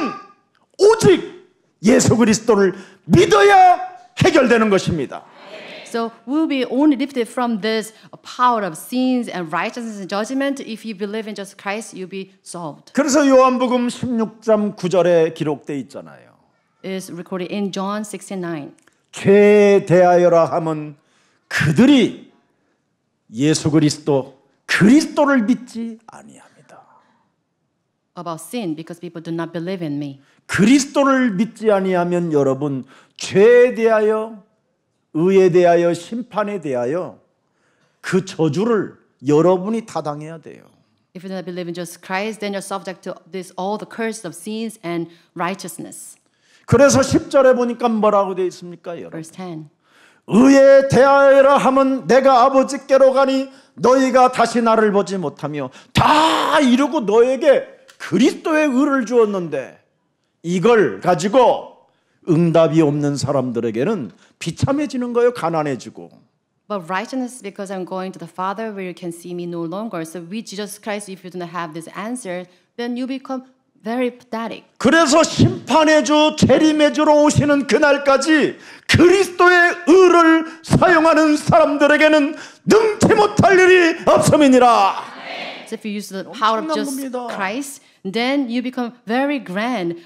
오직 예수 그리스도를 믿어야 해결되는 것입니다. So we'll be only lifted from this power of sins and righteousness and judgment. If you believe in Jesus Christ, you'll be solved. 그래서 요한복음 16장 9절에 기록돼 있잖아요. It's recorded in John 16:9. 죄에 대하여라 함은 그들이 예수 그리스도를 믿지 아니합니다. About sin, because people do not believe in me. 그리스도를 믿지 아니하면 여러분 죄에 대하여 의에 대하여 심판에 대하여 그 저주를 여러분이 타당해야 돼요. If you do not believe in Jesus Christ, then you're subject to this all the curses of sins and righteousness. 그래서 10절에 보니까 뭐라고 되어 있습니까, 여러분? Verse 10. 의에 대하여라 함은 내가 아버지께로 가니 너희가 다시 나를 보지 못하며 다 이루고 너에게 그리스도의 의를 주었는데 이걸 가지고 응답이 없는 사람들에게는 비참해지는 거예요. 가난해지고. But righteousness, because I'm going to the Father where you can see me no longer. So with Jesus Christ, if you do not have this answer, then you become very pathetic. 그래서 심판의 주 재림의 주로 오시는 그날까지 그리스도의 의를 사용하는 사람들에게는 능치 못할 일이 없음이니라. So if you use the power of just 겁니다. Christ, then you become very grand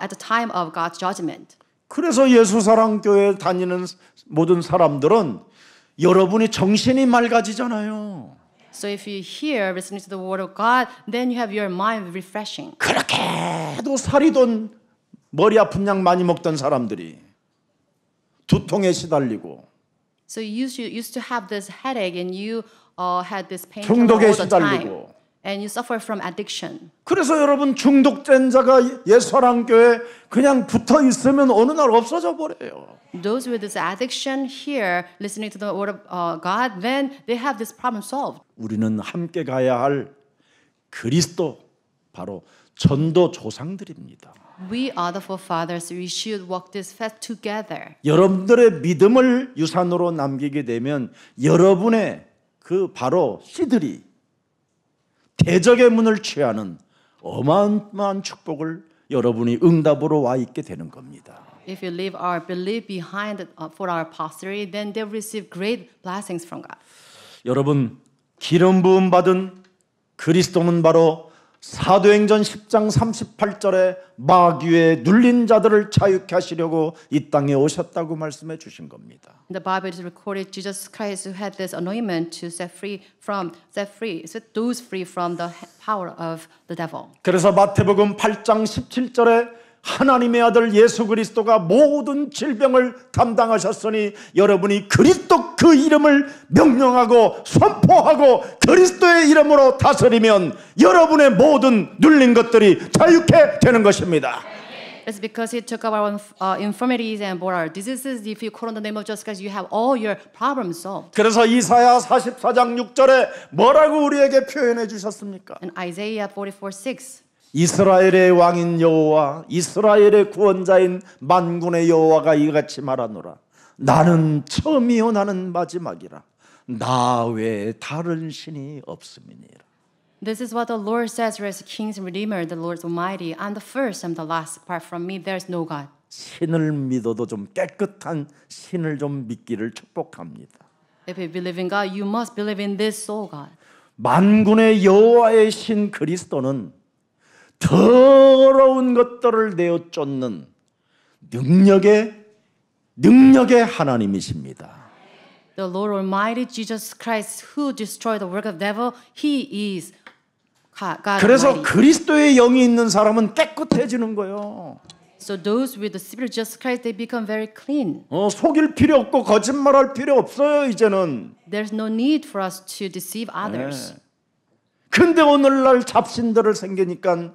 at the time of God's judgment. 그래서 예수사랑교회 다니는 모든 사람들은 여러분이 정신이 맑아지잖아요. So if you hear listening to the word of God, then you have your mind refreshing. 그렇게 해도 살이 돈 머리 아픈 약 많이 먹던 사람들이 두통에 시달리고 So you used to have this headache and you had this pain 중독에 all the time. 시달리고 and you suffer from addiction. 그래서 여러분 중독된 자가 예수사랑교회 그냥 붙어 있으면 어느 날 없어져 버려요. Those with this addiction here, listening to the word of God, then they have this problem solved. 우리는 함께 가야 할 그리스도 바로 전도 조상들입니다. We are the forefathers. We should walk this path together. 여러분들의 믿음을 유산으로 남기게 되면 여러분의 그 바로 씨들이 대적의 문을 취하는 어마어마한 축복을 여러분이 응답으로 와 있게 되는 겁니다. If you leave our belief behind for our posterity, then they'll receive great blessings from God. 여러분 기름 부음 받은 그리스도는 바로 사도행전 10장 38절에 마귀에 눌린 자들을 자유케 하시려고 이 땅에 오셨다고 말씀해 주신 겁니다. In the Bible, it is recorded Jesus Christ who had this anointment to set those free from the power of the devil. 그래서 마태복음 8장 17절에 하나님의 아들 예수 그리스도가 모든 질병을 담당하셨으니 여러분이 그리스도 그 이름을 명령하고 선포하고 그리스도의 이름으로 다스리면 여러분의 모든 눌린 것들이 자유케 되는 것입니다. It's because He took up our infirmities and bore our diseases. If you call on the name of Jesus Christ, you have all your problems solved. 그래서 이사야 44장 6절에 뭐라고 우리에게 표현해 주셨습니까? In Isaiah 44:6. 이스라엘의 왕인 여호와 이스라엘의 구원자인 만군의 여호와가 이같이 말하노라. 나는 처음이요 나는 마지막이라. 나 외에 다른 신이 없음이니라. This is what the Lord says, as King's Redeemer, the Lord Almighty. I'm the first, I'm the last. Apart from me, there's no God. 신을 믿어도 좀 깨끗한 신을 좀 믿기를 축복합니다. If you believe in God, you must believe in this soul God. 만군의 여호와의 신 그리스도는 더러운 것들을 내어 쫓는 능력의 하나님이십니다. The Lord Almighty, Jesus Christ, who destroyed the work of the devil, He is God 그래서 Almighty. 그리스도의 영이 있는 사람은 깨끗해지는 거예요. So those with the Spirit of Jesus Christ, they become very clean. 속일 필요 없고 거짓말할 필요 없어요. 이제는. There's no need for us to deceive others. 근데 오늘날 잡신들을 생기니까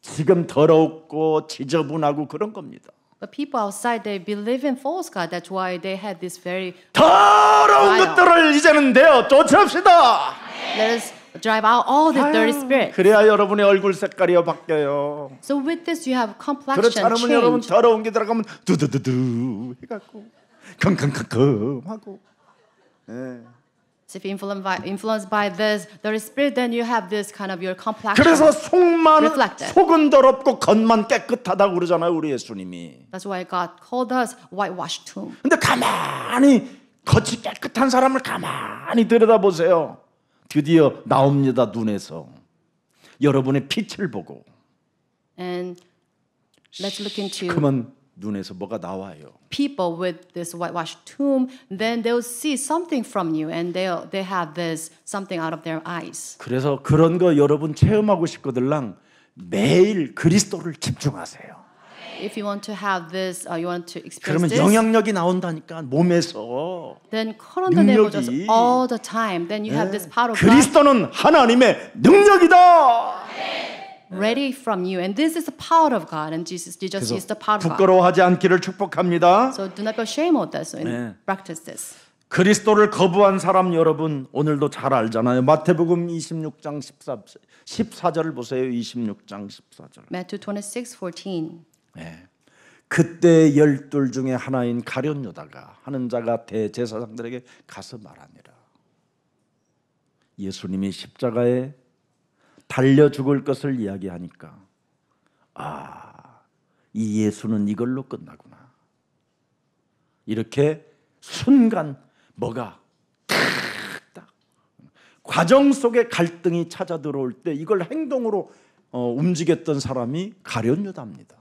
지금 더럽고 지저분하고 그런 겁니다. But people outside, they believe in false God. That's why they had this very 더러운 것들을 이제는 내어 쫓읍시다. let us drive out all the dirty spirit. 그래야 여러분의 얼굴 색깔이 바뀌어요. So with this, you have 그렇지 complexion 않으면 여러분 change. 더러운 게 들어가면 두두두두 해갖고 킁킁킁킁 하고. So if you're influenced by this dirty spirit, then you have this kind of your complexion. 그래서 reflected. 속은 더럽고 겉만 깨끗하다고 그러잖아요, 우리 예수님이. That's why God called us whitewashed tomb. 근데 가만히 겉이 깨끗한 사람을 가만히 들여다보세요. 드디어 나옵니다, 눈에서. 여러분의 빛을 보고. And let's look into 그러면 눈에서 뭐가 나와요. people with this whitewashed tomb. Then they'll see something from you, and they have this something out of their eyes. 그래서 그런 거 여러분 체험하고 싶거들랑 매일 그리스도를 집중하세요. If you want to have this, you want to experience 그러면 this, 영향력이 나온다니까 몸에서. then call on the name of Jesus 능력이. all the time. Then you have this power of God 그리스도는 하나님의 능력이다. ready from you, and this is the power of God, and Jesus 그래서 is the power of God. 부끄러워하지 않기를 축복합니다. So do not be ashamed of this and 네. practice this. 그리스도를 거부한 사람 여러분 오늘도 잘 알잖아요. 마태복음 26장 14절을 보세요. 26장 14절. Matthew 26:14. 네. 그때 12 중에 하나인 가룟 유다가 하는 자가 대제사장들에게 가서 말하니라. 예수님이 십자가에 달려 죽을 것을 이야기하니까 이 예수는 이걸로 끝나구나. 이렇게 순간 뭐가 딱 과정 속에 갈등이 찾아 들어올 때 이걸 행동으로 움직였던 사람이 가룟 유다입니다.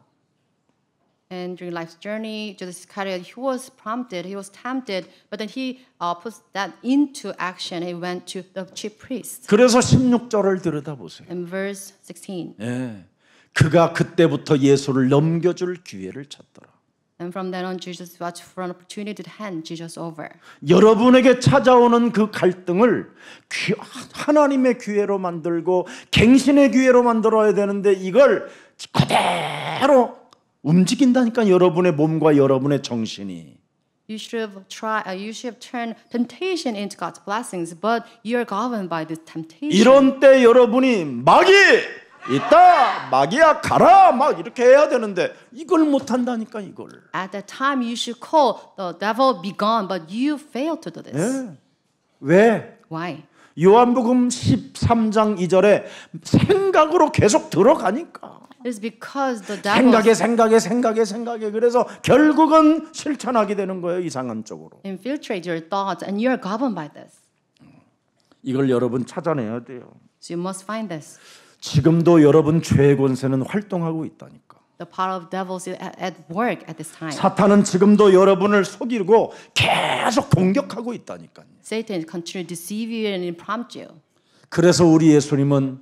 And during life's journey, Judas Iscariot, he was prompted, he was tempted, but then he put that into action. He went to the chief priest. 그래서 16절을 들여다보세요. In verse 16. 예, 그가 그때부터 예수를 넘겨줄 기회를 찾더라. And from then on, Jesus watched for an opportunity to hand Jesus over. 여러분에게 찾아오는 그 갈등을 하나님의 기회로 만들고 갱신의 기회로 만들어야 되는데 이걸 그대로 움직인다니까 여러분의 몸과 여러분의 정신이. You should have turned temptation into God's blessings, but you are governed by this temptation. 이런 때 여러분이 마귀 있다, 마귀야 가라 막 이렇게 해야 되는데 이걸 못 한다니까 이걸. At that time, you should call the devil be gone, but you fail to do this. 예. 왜? Why? 요한복음 13장 2절에 생각으로 계속 들어가니까. It's because the devil 생각에 그래서 결국은 실천하게 되는 거예요. 이상한 쪽으로. infiltrates your thoughts, and you are governed by this. 이걸 여러분 찾아내야 돼요. So you must find this. 지금도 여러분 죄의 권세는 활동하고 있다니까. The power of devils is at work at this time. 사탄은 지금도 여러분을 속이고 계속 공격하고 있다니까요. Satan continues to deceive you and prompt you. 그래서 우리 예수님은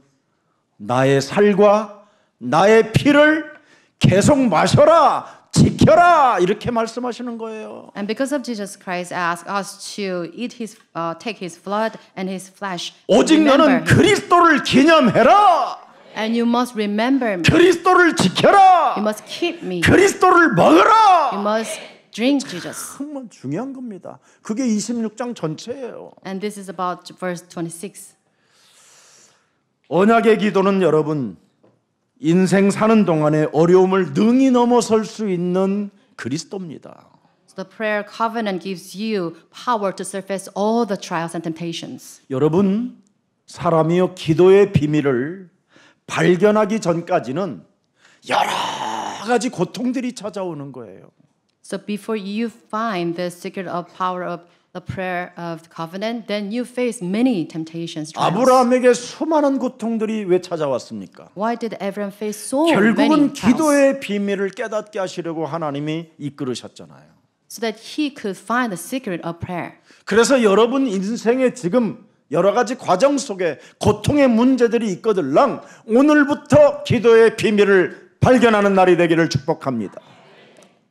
나의 살과 나의 피를 계속 마셔라, 지켜라 이렇게 말씀하시는 거예요. And because of Jesus Christ, ask us to take His blood and His flesh. 오직 너는 그리스도를 기념해라. And you must remember me. 그리스도를 지켜라. You must keep me. 그리스도를 먹어라. You must drink Jesus. 정말 중요한 겁니다. 그게 26장 전체예요. And this is about verse 26. 언약의 기도는 여러분 인생 사는 동안에 어려움을 능히 넘어설 수 있는 그리스도입니다. So the prayer covenant gives you power to surface all the trials and temptations. 여러분 사람이요 기도의 비밀을 발견하기 전까지는 여러 가지 고통들이 찾아오는 거예요. So before you find the secret of power of the prayer of the covenant, then you face many temptations. Trials. 아브라함에게 수많은 고통들이 왜 찾아왔습니까? Why did Abraham face so many 결국은 trials? 기도의 비밀을 깨닫게 하시려고 하나님이 이끌으셨잖아요. So that he could find the secret of prayer. 그래서 여러분 인생에 지금 여러 가지 과정 속에 고통의 문제들이 있거들랑 오늘부터 기도의 비밀을 발견하는 날이 되기를 축복합니다.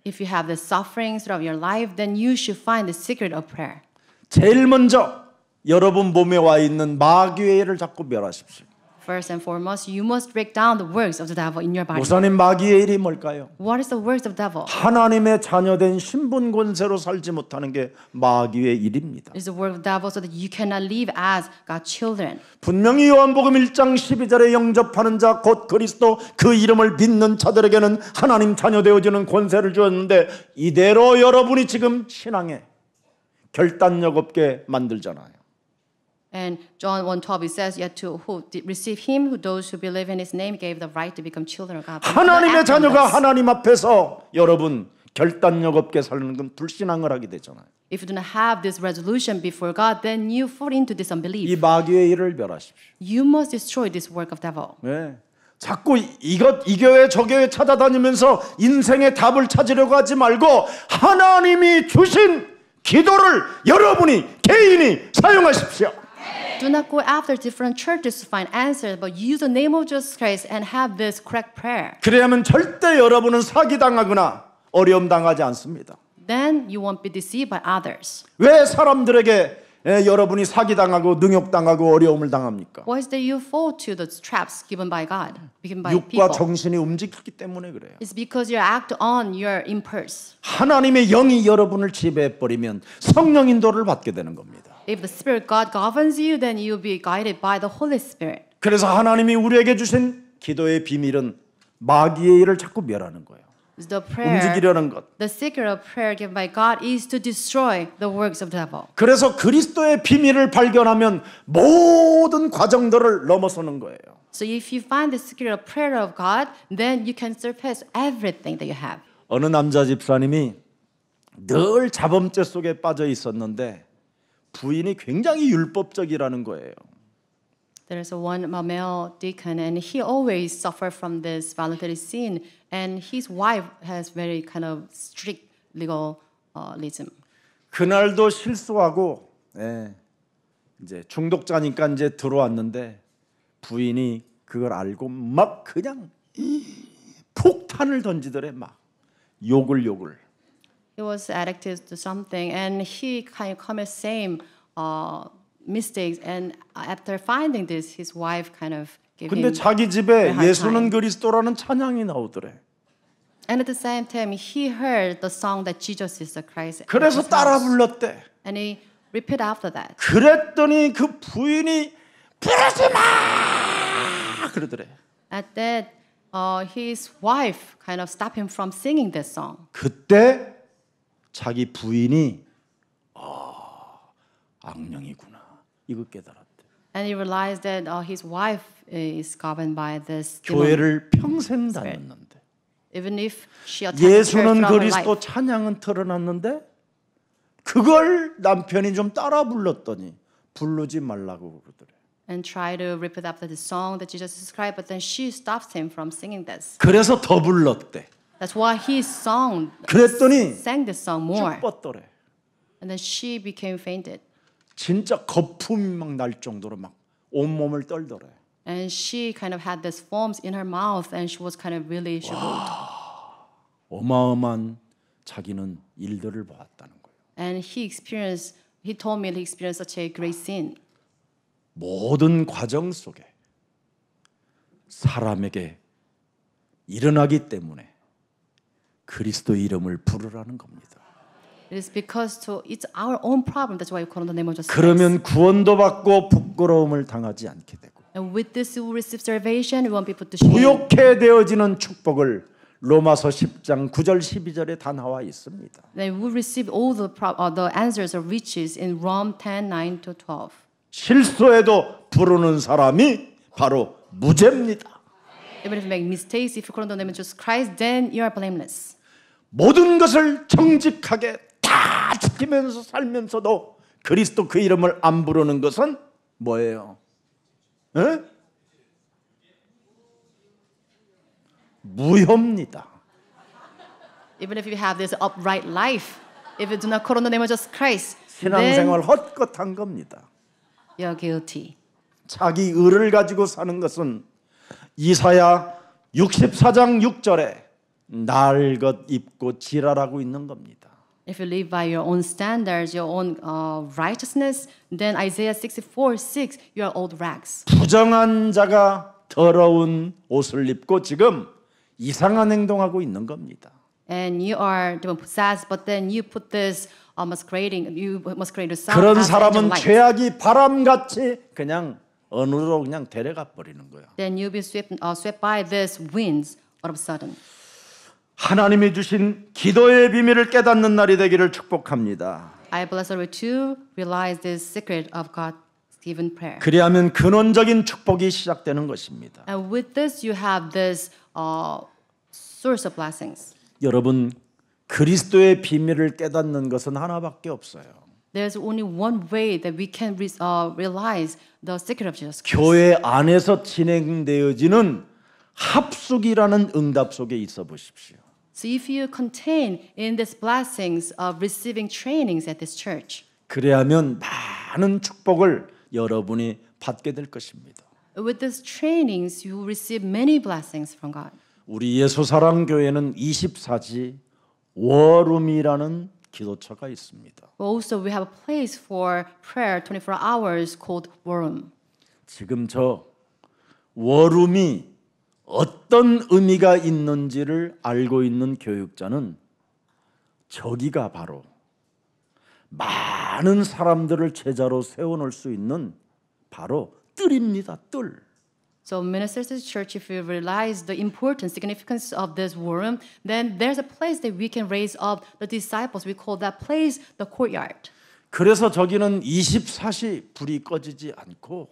If you have the sufferings of your life, then you should find the secret of prayer. 제일 먼저 여러분 몸에 와 있는 마귀의 일을 자꾸 멸하십시오. First and foremost, you must break down the works of the devil in your body. 목사님 마귀의 일이 뭘까요? What is the works of the devil? 하나님의 자녀된 신분 권세로 살지 못하는 게 마귀의 일입니다. It's the work of the devil so that you cannot live as God's children. 분명히 요한복음 1장 12절에 영접하는 자 곧 그리스도 그 이름을 믿는 자들에게는 하나님 자녀 되어지는 권세를 주었는데 이대로 여러분이 지금 신앙에 결단력 없게 만들잖아요. And John 1:12 it says, "Yet to who did receive him, who those who believe in his name gave the right to become children of God." 하나님의 자녀가 하나님 앞에서 여러분 결단력 없게 사는 건 불신앙을 하게 되잖아요. If you do not have this resolution before God, then you fall into disunbelief. 이 마귀의 일을 멸하십시오. You must destroy this work of devil. 네. 자꾸 이 교회 저 교회 찾아다니면서 인생의 답을 찾으려고 하지 말고 하나님이 주신 기도를 여러분이 개인이 사용하십시오. Do not go after different churches to find answers, but use the name of Jesus Christ and have this correct prayer. 그래야만 절대 여러분은 사기당하거나 어려움 당하지 않습니다. Then you won't be deceived by others. 왜 사람들에게 여러분이 사기당하고 능욕당하고 어려움을 당합니까? Why is that you fall to the traps given by God, given by 육과 people? 정신이 움직이기 때문에 그래요. It's because you act on your impulse. 하나님의 영이 여러분을 지배해버리면 성령 인도를 받게 되는 겁니다. If the Spirit God governs you, then you'll be guided by the Holy Spirit. 그래서 하나님이 우리에게 주신 기도의 비밀은 마귀의 일을 자꾸 멸하는 거예요. The prayer, 움직이려는 것. the secret of prayer given by God is to destroy the works of the devil. 그래서 그리스도의 비밀을 발견하면 모든 과정들을 넘어서는 거예요. So if you find the secret of prayer of God, then you can surpass everything that you have. 어느 남자 집사님이 늘 자범죄 속에 빠져 있었는데 부인이 굉장히 율법적이라는 거예요. There's one male deacon, and he always suffered from this voluntary sin, and his wife has very kind of strict legalism. 그날도 실수하고 이제 중독자니까 이제 들어왔는데 부인이 그걸 알고 막 그냥 폭탄을 던지더래 막 욕을. He was addicted to something, and he kind of commit same mistakes. And after finding this, his wife kind of gave 근데 him. 자기 집에 hard 예수는 time. 그리스도라는 찬양이 나오더래. And at the same time, he heard the song that Jesus is the Christ. at 그래서 his 따라 house. 불렀대. And he repeat after that. 그랬더니 그 부인이 부르지 마 그러더래. At that, his wife kind of stopped him from singing this song. 그때 자기 부인이 악령이구나 이거 깨달았대. And he realized that his wife is governed by this demon. 교회를 평생 다녔는데 Even if she attended church 예수는 throughout her 그리스도 life. 찬양은 틀어놨는데 그걸 남편이 좀 따라 불렀더니 부르지 말라고 그러더래. And try to repeat after the song that Jesus described, but then she stops him from singing this. 그래서 더 불렀대. That's why he 그랬더니 sang this song more. 쭉 뻗더래. And then she became fainted. 진짜 거품이 막 날 정도로 막 온몸을 떨더래. And she kind of had this foams in her mouth, and she was kind of really shriveled. 어마어마한 자기는 일들을 보았다는 거예요. And he told me he experienced such a great sin. 모든 과정 속에 사람에게 일어나기 때문에 그리스도 이름을 부르라는 겁니다. It is because it's our own problem. That's why we call on the name of Jesus Christ. 그러면 구원도 받고 부끄러움을 당하지 않게 되고 And with this, you will receive salvation. You won't be put to shame. 부욕해 되어지는 축복을 로마서 10장 9절 12절에 다 나와 있습니다. Then we will receive all the answers of riches in Rome 10:9-12. 실수해도 부르는 사람이 바로 무죄입니다. Even if you make mistakes, if you call on the name of Jesus Christ, then you are blameless. 모든 것을 정직하게 다 지키면서 살면서도 그리스도 그 이름을 안 부르는 것은 뭐예요? 에? 무효입니다. Even if you have this upright life, if you do not call on the name of Jesus Christ, 신앙생활 then 헛것한 겁니다. you're guilty. 자기 의를 가지고 사는 것은 이사야 64장 6절에 날 것 입고 지랄하고 있는 겁니다. If you live by your own standards, your own righteousness, then Isaiah 64:6, you are old rags. 부정한 자가 더러운 옷을 입고 지금 이상한 행동하고 있는 겁니다. And you are demon possessed, but then you put this masquerading yourself 그런 as 사람은 angel light. 죄악이 바람같이 그냥 어느로 그냥 데려가 버리는 거야. Then you'll be swept by this winds all of a sudden. 하나님이 주신 기도의 비밀을 깨닫는 날이 되기를 축복합니다. I bless you to realize this secret of God's given prayer. 그리하면 근원적인 축복이 시작되는 것입니다. And with this, you have this source of blessings. 여러분 그리스도의 비밀을 깨닫는 것은 하나밖에 없어요. There's only one way that we can realize the secret of Jesus Christ. 교회 안에서 진행되어지는 합숙이라는 응답 속에 있어 보십시오. So if you contain in these blessings of receiving trainings at this church, 그래야면 많은 축복을 여러분이 받게 될 것입니다. with these trainings, you will receive many blessings from God. 우리 예수사랑교회는 24시 워룸이라는 기도처가 있습니다. Also, we have a place for prayer 24 hours called War Room. 지금 저 워룸이 어떤 의미가 있는지를 알고 있는 교육자는 저기가 바로 많은 사람들을 제자로 세워놓을 수 있는 바로 뜰입니다. 뜰. So ministers to the church, if you realize the importance, significance of this war room, then there's a place that we can raise up the disciples. We call that place the courtyard. 그래서 저기는 24시 불이 꺼지지 않고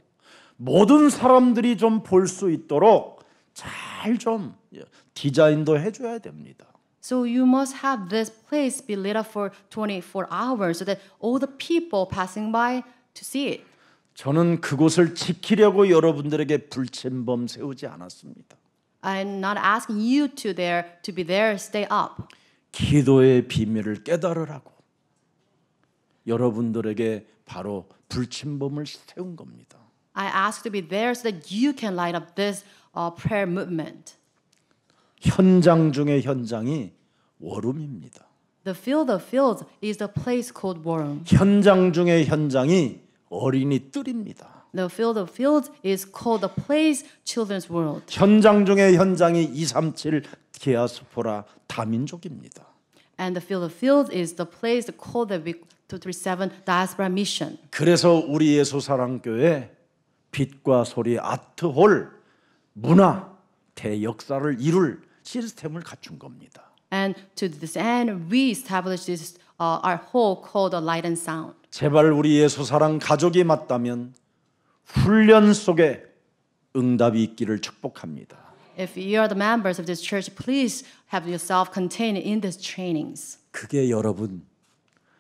모든 사람들이 좀 볼 수 있도록 잘 좀 디자인도 해줘야 됩니다. So you must have this place be lit up for 24 hours so that all the people passing by to see it. 저는 그곳을 지키려고 여러분들에게 불침범 세우지 않았습니다. I'm not asking you to be there, stay up. 기도의 비밀을 깨달으라고 여러분들에게 바로 불침범을 세운 겁니다. I ask to be there so that you can light up this prayer movement. 현장 중의 현장이 워룸입니다. The field of fields is the place called war room. 현장 중의 현장이 어린이 뜰입니다. The field of fields is called the place children's world. 현장 중의 현장이 237 디아스포라 다민족입니다. And the field of fields is the place called the 237 diaspora mission. 그래서 우리 예수사랑교회 빛과 소리 아트홀 문화 대역사를 이룰 시스템을 갖춘 겁니다. And to this end, we established this our hall called the Light and Sound. 제발 우리 예수사랑 가족이 맞다면 훈련 속에 응답이 있기를 축복합니다. If you are the members of this church, please have yourself contained in these trainings. 그게 여러분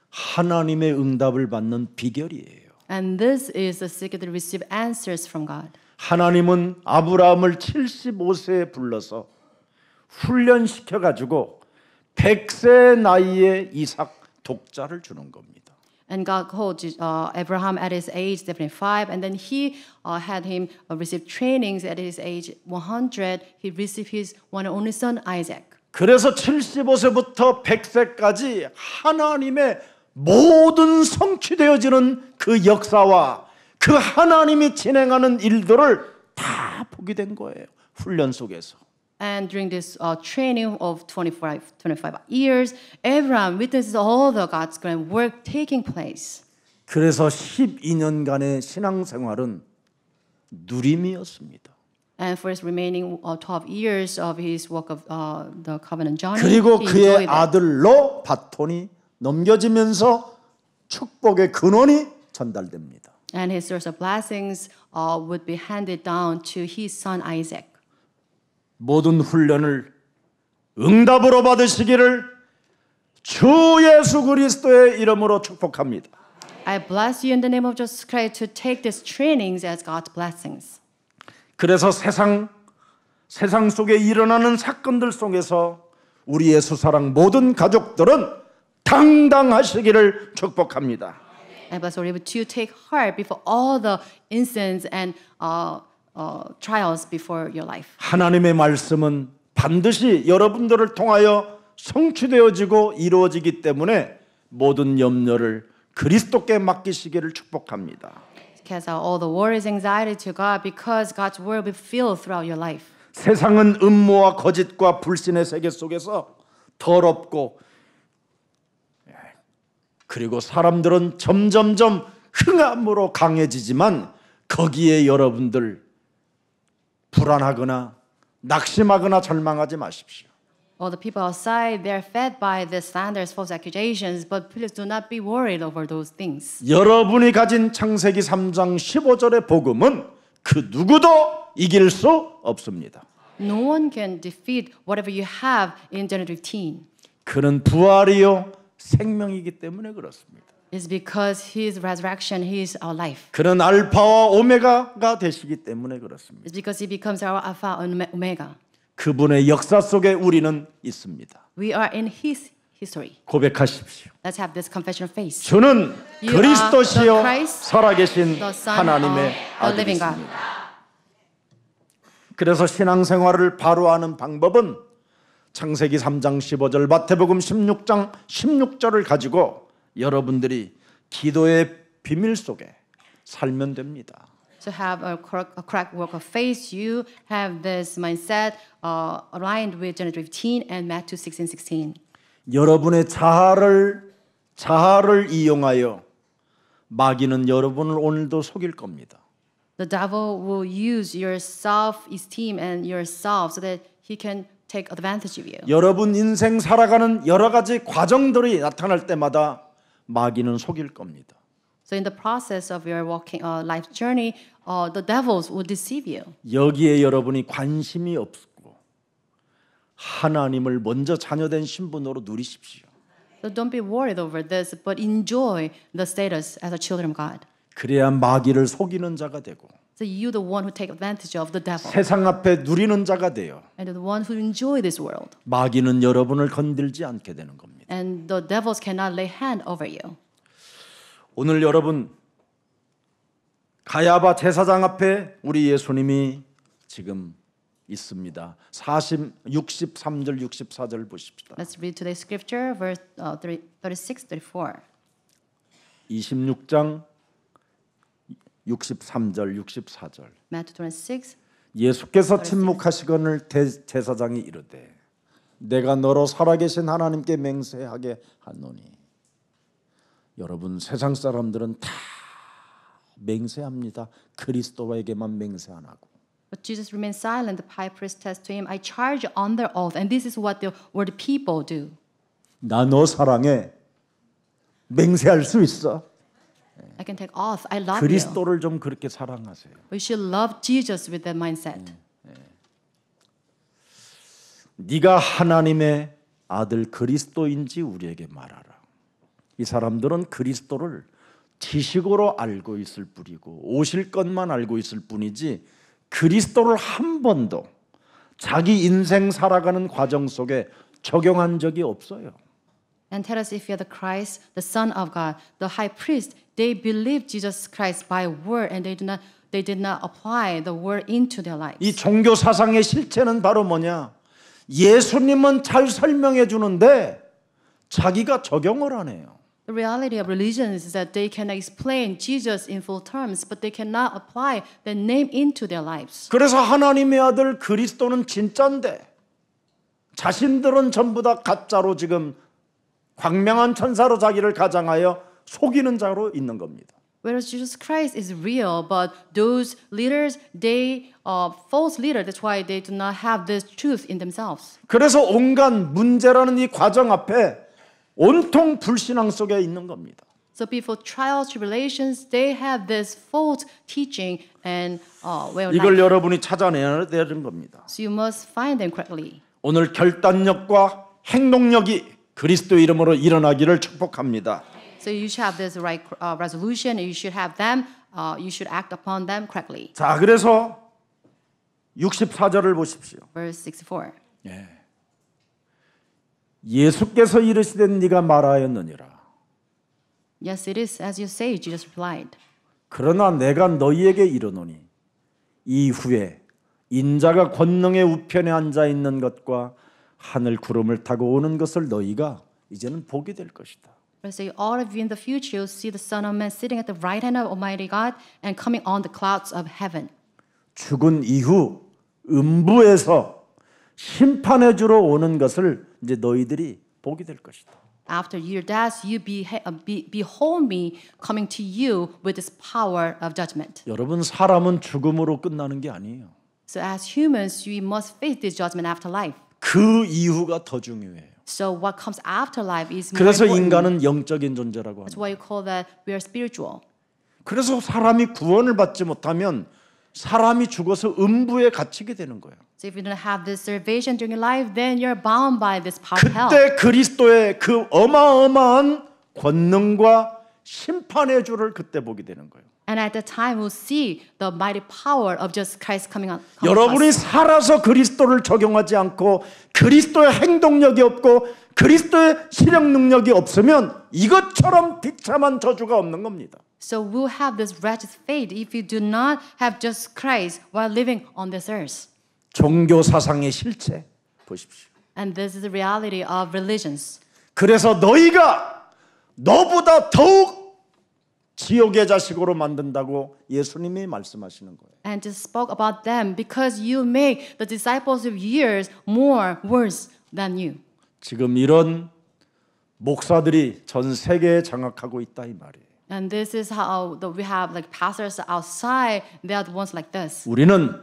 하나님의 응답을 받는 비결이에요. And this is the secret to receive answers from God. 하나님은 아브라함을 75세에 불러서 훈련시켜 가지고 100세 나이에 이삭 독자를 주는 겁니다. And God called Abraham at his age 75, and then He had him receive trainings at his age 100. He received his one and only son Isaac. 그래서 75세부터 100세까지 하나님의 모든 성취되어지는 그 역사와 그 하나님이 진행하는 일들을 다 보게 된 거예요. 훈련 속에서. And during this training of 25 years, Abraham witnesses all the God's grand work taking place. 그래서 12년간의 신앙생활은 누림이었습니다. And for his remaining 12 years of his work of the covenant journey, 그리고 he 그의 enjoyed that. 아들로 바톤이 넘겨지면서 축복의 근원이 전달됩니다. And his source of blessings would be handed down to his son Isaac. 모든 훈련을 응답으로 받으시기를 주 예수 그리스도의 이름으로 축복합니다. I bless you in the name of Jesus Christ to take these trainings as God's blessings. 그래서 세상 속에 일어나는 사건들 속에서 우리 예수 사랑 모든 가족들은 당당하시기를 축복합니다. And bless you to take heart before all the incidents and trials before your life. 하나님의 말씀은 반드시 여러분들을 통하여 성취되어지고 이루어지기 때문에 모든 염려를 그리스도께 맡기시기를 축복합니다. Cast out all the worries, anxiety to God because God's word will be filled throughout your life. 세상은 음모와 거짓과 불신의 세계 속에서 더럽고 그리고 사람들은 점점점 흥함으로 강해지지만 거기에 여러분들 불안하거나 낙심하거나 절망하지 마십시오. All the people outside, they're fed by the slanders, false accusations, but please do not be worried over those things. 여러분이 가진 창세기 3장 15절의 복음은 그 누구도 이길 수 없습니다. No one can defeat whatever you have in Genesis 15. 그는 부활이요 생명이기 때문에 그렇습니다. It's because His resurrection, He is our life. 그는 알파와 오메가가 되시기 때문에 그렇습니다. It's because He becomes our Alpha and Omega. 그분의 역사 속에 우리는 있습니다. We are in His history. 고백하십시오. Let's have this confession of faith. 주는 You 그리스도시요 are the Christ, 살아계신 the Son 하나님의 of the living God. 아들이십니다. 그래서 신앙생활을 바로 하는 방법은 창세기 3장 15절 마태복음 16장 16절을 가지고 여러분들이 기도의 비밀 속에 살면 됩니다. To have a correct work of faith, you have this mindset aligned with Genesis 15 and Matthew 16:16. 여러분의 자아를 이용하여 마귀는 여러분을 오늘도 속일 겁니다. The devil will use your self-esteem and yourself so that he can take advantage of you. 여러분 인생 살아가는 여러 가지 과정들이 나타날 때마다 마귀는 속일 겁니다. So in the process of your walking life journey, the devils will deceive you. 여기에 여러분이 관심이 없고 하나님을 먼저 자녀된 신분으로 누리십시오. So don't be worried over this, but enjoy the status as a children of God. 그래야 마귀를 속이는 자가 되고 So you the one who take advantage of the devil, 세상 앞에 누리는 자가 되어 and the one who enjoy this world. 마귀는 여러분을 건들지 않게 되는 겁니다. And the devils cannot lay hand over you. 오늘 여러분 가야바 제사장 앞에 우리 예수님이 지금 있습니다. 63절 64절 보십시다. Let's read today's scripture, verse 36, 34. 26장 63절 64절. Matthew 26. 예수께서 침묵하시거늘 대제사장이 이르되 내가 너로 살아계신 하나님께 맹세하게 하노니. 여러분, 세상 사람들은 다 맹세합니다. 그리스도에게만 맹세 안 하고. But Jesus remained silent. The high priest says to him, I charge you on their oath. And this is what the people do. 나 너 사랑해. 맹세할 수 있어. I can take oath. I love you. 그리스도를 좀 그렇게 사랑하세요. We should love Jesus with that mindset. 네가 하나님의 아들 그리스도인지 우리에게 말하라. 이 사람들은 그리스도를 지식으로 알고 있을 뿐이고 오실 것만 알고 있을 뿐이지 그리스도를 한 번도 자기 인생 살아가는 과정 속에 적용한 적이 없어요. And tell us if you're the Christ, the Son of God, the high priest. They believe Jesus Christ by word, and they did not apply the word into their lives. 이 종교 사상의 실체는 바로 뭐냐? 예수님은 잘 설명해 주는데 자기가 적용을 안 해요. The reality of religion is that they can explain Jesus in full terms, but they cannot apply the name into their lives. 그래서 하나님의 아들 그리스도는 진짜인데 자신들은 전부 다 가짜로 지금 광명한 천사로 자기를 가장하여 속이는 자로 있는 겁니다. Whereas Jesus Christ is real, but those leaders, they are false leaders. That's why they do not have this truth in themselves. 그래서 온갖 문제라는 이 과정 앞에 온통 불신앙 속에 있는 겁니다. So before trials, tribulations, they have this false teaching and way of 이걸 life. 여러분이 찾아내야 되는 겁니다. So you must find them correctly. 오늘 결단력과 행동력이 그리스도 이름으로 일어나기를 축복합니다. So you should have this right resolution, and you should have them. You should act upon them correctly. 자, 그래서 64절을 보십시오. Verse 64. 예수께서 이르시되 네가 말하였느니라. Yes, it is as you say, Jesus replied. 그러나 내가 너희에게 이르노니 이후에 인자가 권능의 우편에 앉아 있는 것과 하늘 구름을 타고 오는 것을 너희가 이제는 보게 될 것이다. But say, all of you in the future will see the Son of Man sitting at the right hand of Almighty God and coming on the clouds of heaven. 죽은 이후 음부에서 심판해 주러 오는 것을 이제 너희들이 보게 될 것이다. After your death, you behold me coming to you with this power of judgment. 여러분, 사람은 죽음으로 끝나는 게 아니에요. So as humans, we must face this judgment after life. 그 이후가 더 중요해요. So what comes after life is more 그래서 important. 인간은 영적인 존재라고 That's 합니다. why you call that we are spiritual. 그래서 사람이 구원을 받지 못하면 사람이 죽어서 음부에 갇히게 되는 거예요. So if you don't have this salvation during your life, then you're bound by this power of hell. 그때 그리스도의 그 어마어마한 권능과 심판의 주를 그때 보게 되는 거예요. And at that time, we'll see the mighty power of just Christ coming on. 여러분이 살아서 그리스도를 적용하지 않고 그리스도의 행동력이 없고 그리스도의 실행 능력이 없으면 이것처럼 비참한 저주가 없는 겁니다. So we'll have this wretched fate if you do not have just Christ while living on this earth. 종교 사상의 실체 보십시오. And this is the reality of religions. 그래서 너희가 너보다 더욱 지옥의 자식으로 만든다고 예수님이 말씀하시는 거예요. And just spoke about them because you make the disciples of yours more worse than you. 지금 이런 목사들이 전 세계에 장악하고 있다 이 말이에요. And this is how we have like pastors outside. They are the ones like this. 우리는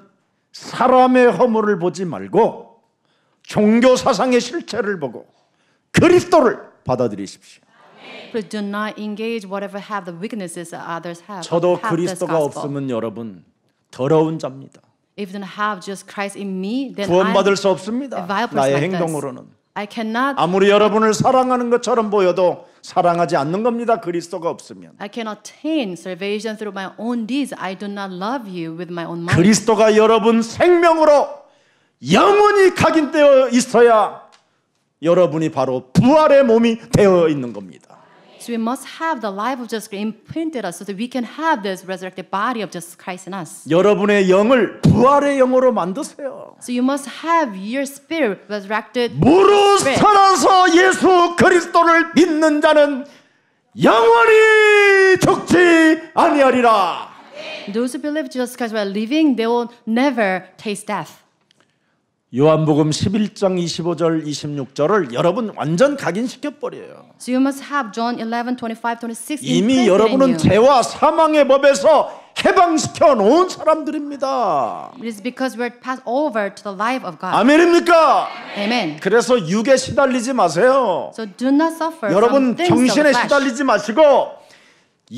사람의 허물을 보지 말고 종교 사상의 실체를 보고 그리스도를 받아들이십시오. But do not engage whatever have the weaknesses that others have. 저도 Have this 그리스도가 gospel. 없으면 여러분 더러운 자입니다. If you don't have just Christ in me, then 구원받을 I'm 수 없습니다. a vile person 나의 like this. 행동으로는. I cannot 아무리 여러분을 사랑하는 것처럼 보여도 사랑하지 않는 겁니다. 그리스도가 없으면. I can attain salvation through my own deeds. I do not love you with my own mind. 그리스도가 여러분 생명으로 영원히 각인되어 있어야 여러분이 바로 부활의 몸이 되어 있는 겁니다. So we must have the life of Jesus Christ imprinted us so that we can have this resurrected body of Jesus Christ in us. 여러분의 영을 부활의 영으로 만드세요. So you must have your spirit resurrected. 무릇 살아서 예수 그리스도를 믿는 자는 영원히 죽지 아니하리라. Those who believe Jesus Christ while living, they will never taste death. 요한복음 11장 25절 26절을 여러분 완전 각인시켜 버려요. So you must have John 11, 25, 26 이미 imprinted in 여러분은 you. 죄와 사망의 법에서 해방시켜 놓은 사람들입니다. It is because we're passed over to the life of God. 아멘입니까? Amen. 그래서 육에 시달리지 마세요. So do not suffer 여러분 from things of 정신에 the flesh. 시달리지 마시고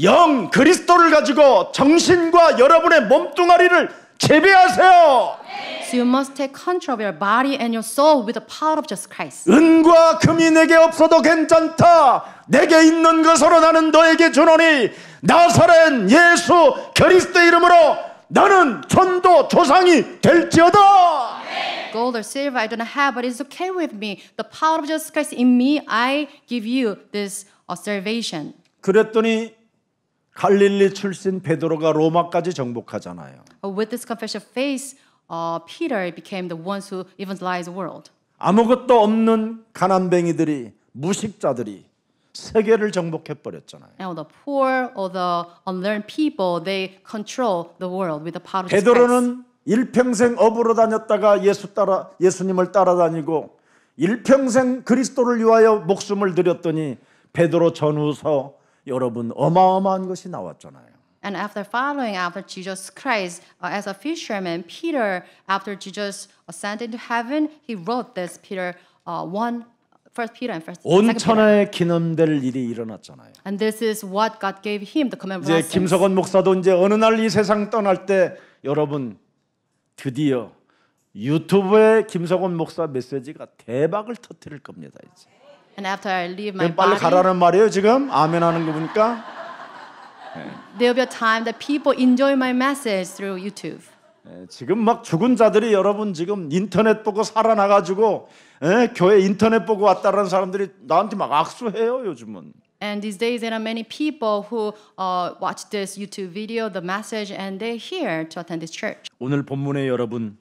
영 그리스도를 가지고 정신과 여러분의 몸뚱아리를 재배하세요. So you must take control of your body and your soul with the power of Jesus Christ. 은과 금이 내게 없어도 괜찮다. 내게 있는 것으로 나는 너에게 주노니 나사렛 예수 그리스도의 이름으로 나는 전도 조상이 될지어다. Gold or silver I do not have, but it's okay with me. The power of Jesus Christ in me, I give you this salvation. 그랬더니 갈릴리 출신 베드로가 로마까지 정복하잖아요. With this confession of faith, Peter became the ones who evangelized the world. 아무것도 없는 가난뱅이들이 무식자들이 세계를 정복해 버렸잖아요. And all the poor or the unlearned people, they control the world with the power of Jesus Christ. 베드로는 일평생 업으로 다녔다가 예수님을 따라다니고 일평생 그리스도를 위하여 목숨을 드렸더니 베드로 전후서 여러분 어마어마한 것이 나왔잖아요. And after following after Jesus Christ as a fisherman, Peter, after Jesus ascended into heaven, he wrote this Peter 1 Peter and First 온 Peter. 천하에 기념될 일이 일어났잖아요. And this is what God gave him the command 이제 blessings. 김석원 목사도 이제 어느 날 이 세상 떠날 때 여러분 드디어 유튜브에 김석원 목사 메시지가 대박을 터뜨릴 겁니다. 이제. And after I leave my 빨리 body, 가라는 말이에요 지금 아멘 하는 거 보니까. there will be a time that people enjoy my message through YouTube. 지금 막 죽은 자들이 여러분 지금 인터넷 보고 살아나가지고 교회 인터넷 보고 왔다라는 사람들이 나한테 막 악수해요 요즘은. And these days there are many people who watch this YouTube video, the message, and they're here to attend this church. 오늘 본문에 여러분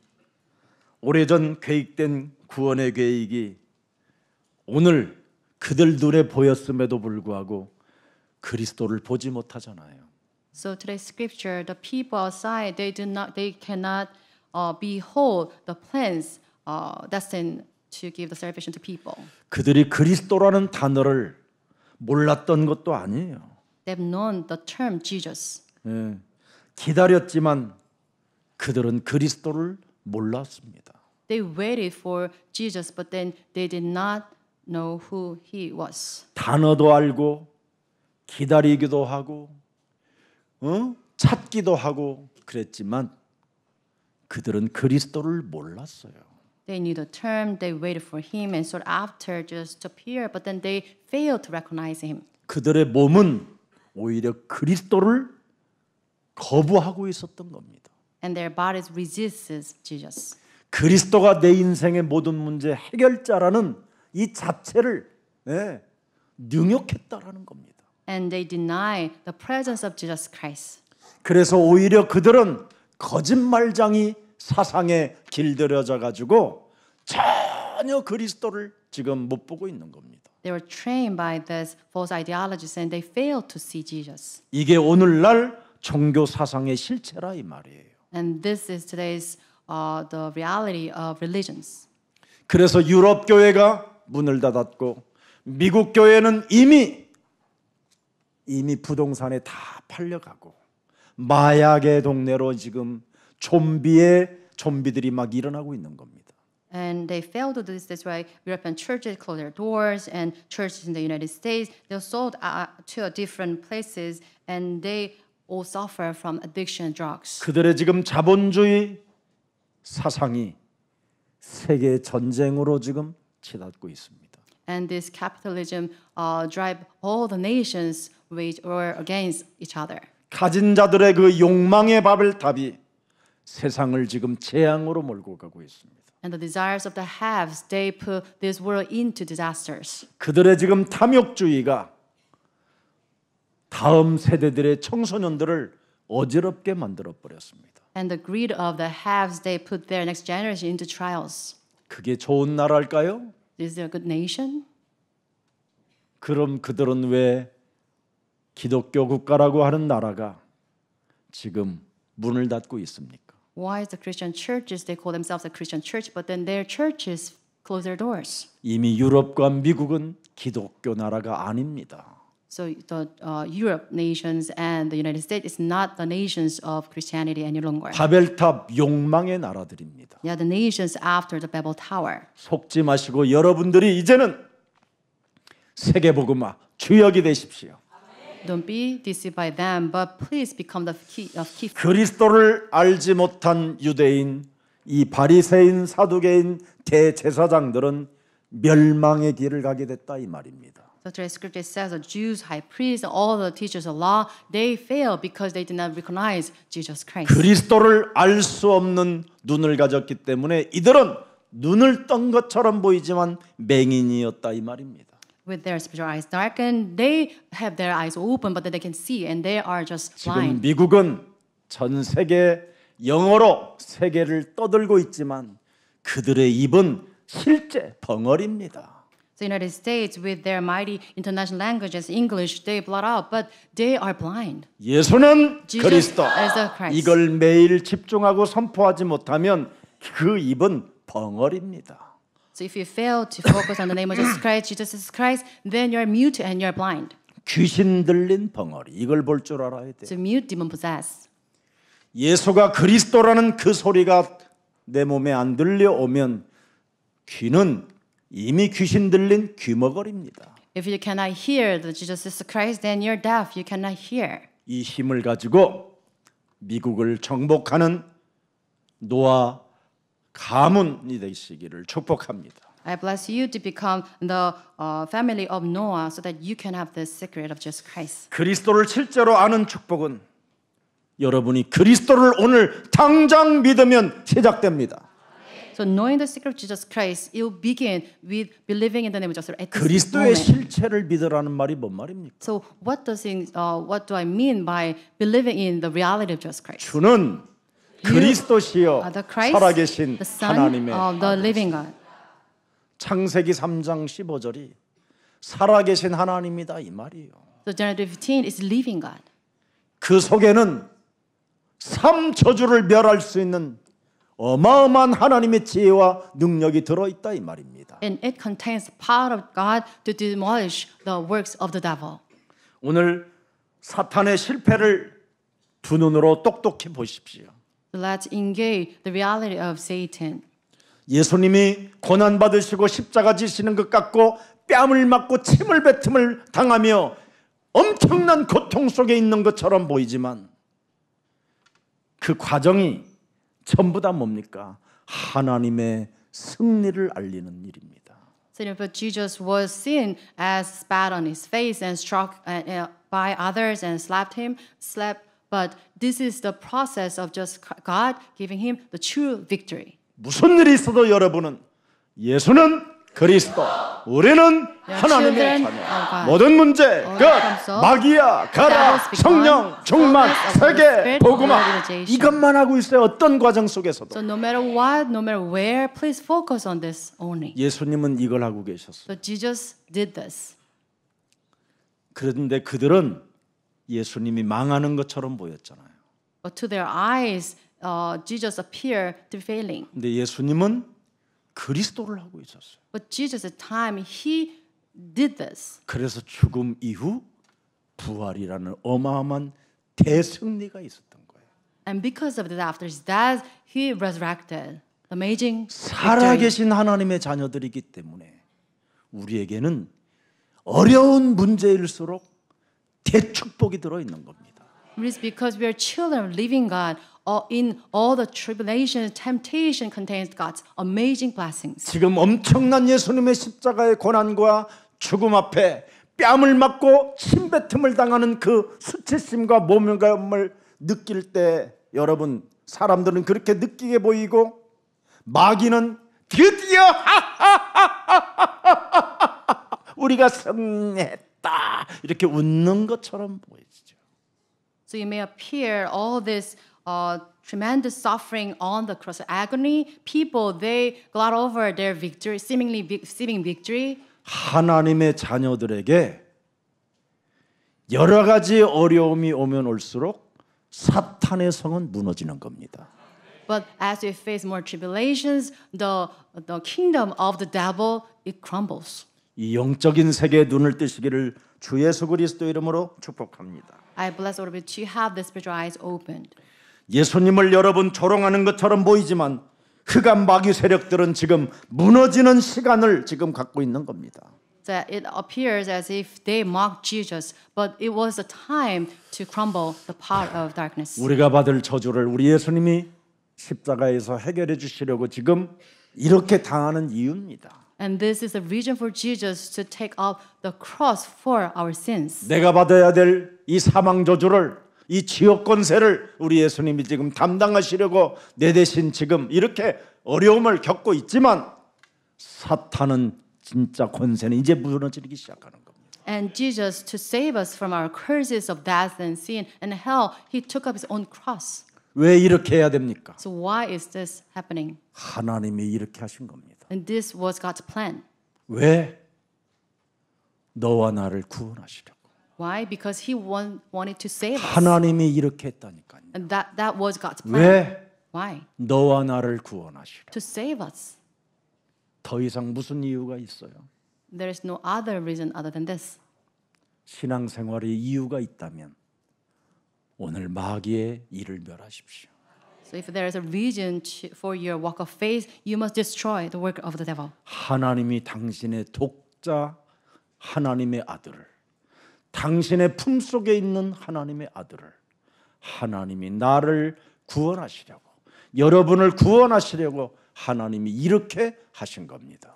오래전 계획된 구원의 계획이 오늘 그들 눈에 보였음에도 불구하고 그리스도를 보지 못하잖아요. So today's scripture, the people outside, they cannot behold the plans destined to give the salvation to people. 그들이 그리스도라는 단어를 몰랐던 것도 아니에요. They've known the term Jesus. 기다렸지만 그들은 그리스도를 몰랐습니다. They waited for Jesus, but then they did not know who he was. 단어도 알고 기다리기도 하고 찾기도 하고 그랬지만 그들은 그리스도를 몰랐어요. They knew the term, they waited for him and sought after Jesus to appear, but then they failed to recognize him. 그들의 몸은 오히려 그리스도를 거부하고 있었던 겁니다. And their bodies resisted Jesus. 그리스도가 내 인생의 모든 문제 해결자라는 이 자체를 능욕했다라는 겁니다. And they deny the presence of Jesus Christ. 그래서 오히려 그들은 거짓말장이 사상에 길들여져 가지고 전혀 그리스도를 지금 못 보고 있는 겁니다. They were trained by this false ideologies and they failed to see Jesus. 이게 오늘날 종교 사상의 실체라 이 말이에요. And this is today's the reality of religions. 그래서 유럽 교회가 문을 닫았고 미국 교회는 이미 부동산에 다 팔려가고 마약의 동네로 지금 좀비들이 막 일어나고 있는 겁니다. And they failed to do this. That's why European churches closed their doors, and churches in the United States they sold to different places, and they all suffer from addiction and drugs. 그들의 지금 자본주의 사상이 세계 전쟁으로 지금 치닫고 있습니다. And this capitalism drive all the nations wage war against each other. 가진 자들의 그 욕망의 바벨탑이 세상을 지금 재앙으로 몰고 가고 있습니다. And the desires of the haves, they put this world into disasters. 그들의 지금 탐욕주의가 다음 세대들의 청소년들을 어지럽게 만들어 버렸습니다. And the greed of the haves, they put their next generation into trials. 그게 좋은 나라일까요? Is there a good nation? 그럼 그들은 왜 기독교 국가라고 하는 나라가 지금 문을 닫고 있습니까? Why is the Christian churches, they call themselves a Christian church, but then their churches close their doors? 이미 유럽과 미국은 기독교 나라가 아닙니다. So the Europe nations and the United States is not the nations of Christianity any longer. 바벨탑 욕망의 나라들입니다. They are the nations after the Babel Tower. 속지 마시고 여러분들이 이제는 세계복음화 주역이 되십시오. Don't be deceived by them, but please become the key. 그리스도를 알지 못한 유대인, 이 바리새인, 사두개인, 대제사장들은 멸망의 길을 가게 됐다 이 말입니다. Such as Scripture says, the Jews, high priests, all the teachers of law, they fail because they did not recognize Jesus Christ. 그리스도를 알 수 없는 눈을 가졌기 때문에 이들은 눈을 떤 것처럼 보이지만 맹인이었다 이 말입니다. With their spiritual eyes darkened, they have their eyes open, but then they can see, and they are just 지금 blind. 미국은 전 세계 영어로 세계를 떠들고 있지만 그들의 입은 실제 벙어리입니다. The United States, with their mighty international languages, English, they blot out, but they are blind. 예수는 Jesus 그리스도. is the Christ. 이걸 매일 집중하고 선포하지 못하면 그 입은 벙어리입니다. So if you fail to focus on the name of Jesus is Christ, then you're mute and you're blind. 귀신 들린 벙어리. 이걸 볼 줄 알아야 돼. So mute, demon possessed. 예수가 그리스도라는 그 소리가 내 몸에 안 들려오면 귀는 이미 귀신 들린 귀머거리입니다. If you cannot hear that Jesus is Christ, then you're deaf. You cannot hear. 이 힘을 가지고 미국을 정복하는 노아 가문이 되시기를 축복합니다. I bless you to become the family of Noah so that you can have the secret of Jesus Christ. 그리스도를 실제로 아는 축복은 여러분이 그리스도를 오늘 당장 믿으면 시작됩니다. So knowing the secret of Jesus Christ, it will begin with believing in the name of Jesus at this 그리스도의 moment. 실체를 믿으라는 말이 뭔 말입니까? So what do I mean by believing in the reality of Jesus Christ? 주는 그리스도시여 The Christ, 살아계신 the Son 하나님의 of the living God. 창세기 3장 15절이 살아계신 하나님이다 이 말이에요. So Genesis 15 is living God. 그 속에는 삼저주를 멸할 수 있는 어마어마한 하나님의 지혜와 능력이 들어있다 이 말입니다. And it contains power of God to demolish the works of the devil. 오늘 사탄의 실패를 두 눈으로 똑똑히 보십시오. So let's engage the reality of Satan. 예수님이 고난받으시고 십자가 지시는 것 같고 뺨을 맞고 침을 뱉음을 당하며 엄청난 고통 속에 있는 것처럼 보이지만 그 과정이 전부 다 뭡니까? 하나님의 승리를 알리는 일입니다. So if Jesus was seen as spat on his face and struck by others and slapped, but this is the process of just God giving him the true victory. 무슨 일이 있어도 여러분은 예수는 그리스도, 우리는 하나님의 자녀. 모든 문제 끝, 마귀야 가라, 성령 충만, 세계 복음화 이것만 하고 있어요. 어떤 과정 속에서도. So no matter what, no matter where, please focus on this only. 예수님은 이걸 하고 계셨어요. So Jesus did this. 그런데 그들은 예수님이 망하는 것처럼 보였잖아요. But to their eyes, Jesus appeared to be failing. 근데 예수님은 그리스도를 하고 있었어요. But Jesus at time he did this. 그래서 죽음 이후 부활이라는 어마어마한 대승리가 있었던 거예요. And because of that, after his death, he resurrected. Amazing victory. 살아계신 하나님의 자녀들이기 때문에 우리에게는 어려운 문제일수록 대축복이 들어있는 겁니다. It is because we are children of living God. In all the tribulation, temptation contains God's amazing blessings. 지금 엄청난 예수님의 십자가의 고난과 죽음 앞에 뺨을 맞고 침뱉음을 당하는 그 수치심과 모멸감을 느낄 때 여러분 사람들은 그렇게 느끼게 보이고 마귀는 드디어 우리가 승리했다. 했다 이렇게 웃는 것처럼 보이죠. So it may appear all this tremendous suffering on the cross, agony. People they glot over their victory, seeming victory. 하나님의 자녀들에게 여러 가지 어려움이 오면 올수록 사탄의 성은 무너지는 겁니다. But as we face more tribulations, the kingdom of the devil it crumbles. 이 영적인 세계에 눈을 뜨시기를 주 예수 그리스도 이름으로 축복합니다. I bless all of you to have the spiritual eyes opened. 예수님을 여러분 조롱하는 것처럼 보이지만 흑암 마귀 세력들은 지금 무너지는 시간을 지금 갖고 있는 겁니다. That it appears as if they mocked Jesus, but it was a time to crumble the power of darkness. 우리가 받을 저주를 우리 예수님이 십자가에서 해결해 주시려고 지금 이렇게 당하는 이유입니다. And this is a reason for Jesus to take up the cross for our sins. 내가 받아야 될 이 사망 저주를 이 지옥 권세를 우리 예수님이 지금 담당하시려고 내 대신 지금 이렇게 어려움을 겪고 있지만 사탄은 진짜 권세는 이제 무너지기 시작하는 겁니다. And Jesus, to save us from our curses of death and sin and hell, he took up his own cross. 왜 이렇게 해야 됩니까? So why is this happening? 하나님이 이렇게 하신 겁니다. And this was God's plan. 왜? 너와 나를 구원하시려고. Why? Because he wanted to save us. 하나님이 이렇게 했다니까요. And that was God's plan. 왜? Why? 너와 나를 구원하시려. To save us. 더 이상 무슨 이유가 있어요? There is no other reason other than this. 신앙생활에 이유가 있다면 오늘 마귀의 일을 멸하십시오. So if there is a reason for your walk of faith, you must destroy the work of the devil. 하나님이 당신의 독자 하나님의 아들을 당신의 품속에 있는 하나님의 아들을 하나님이 나를 구원하시려고 여러분을 구원하시려고 하나님이 이렇게 하신 겁니다.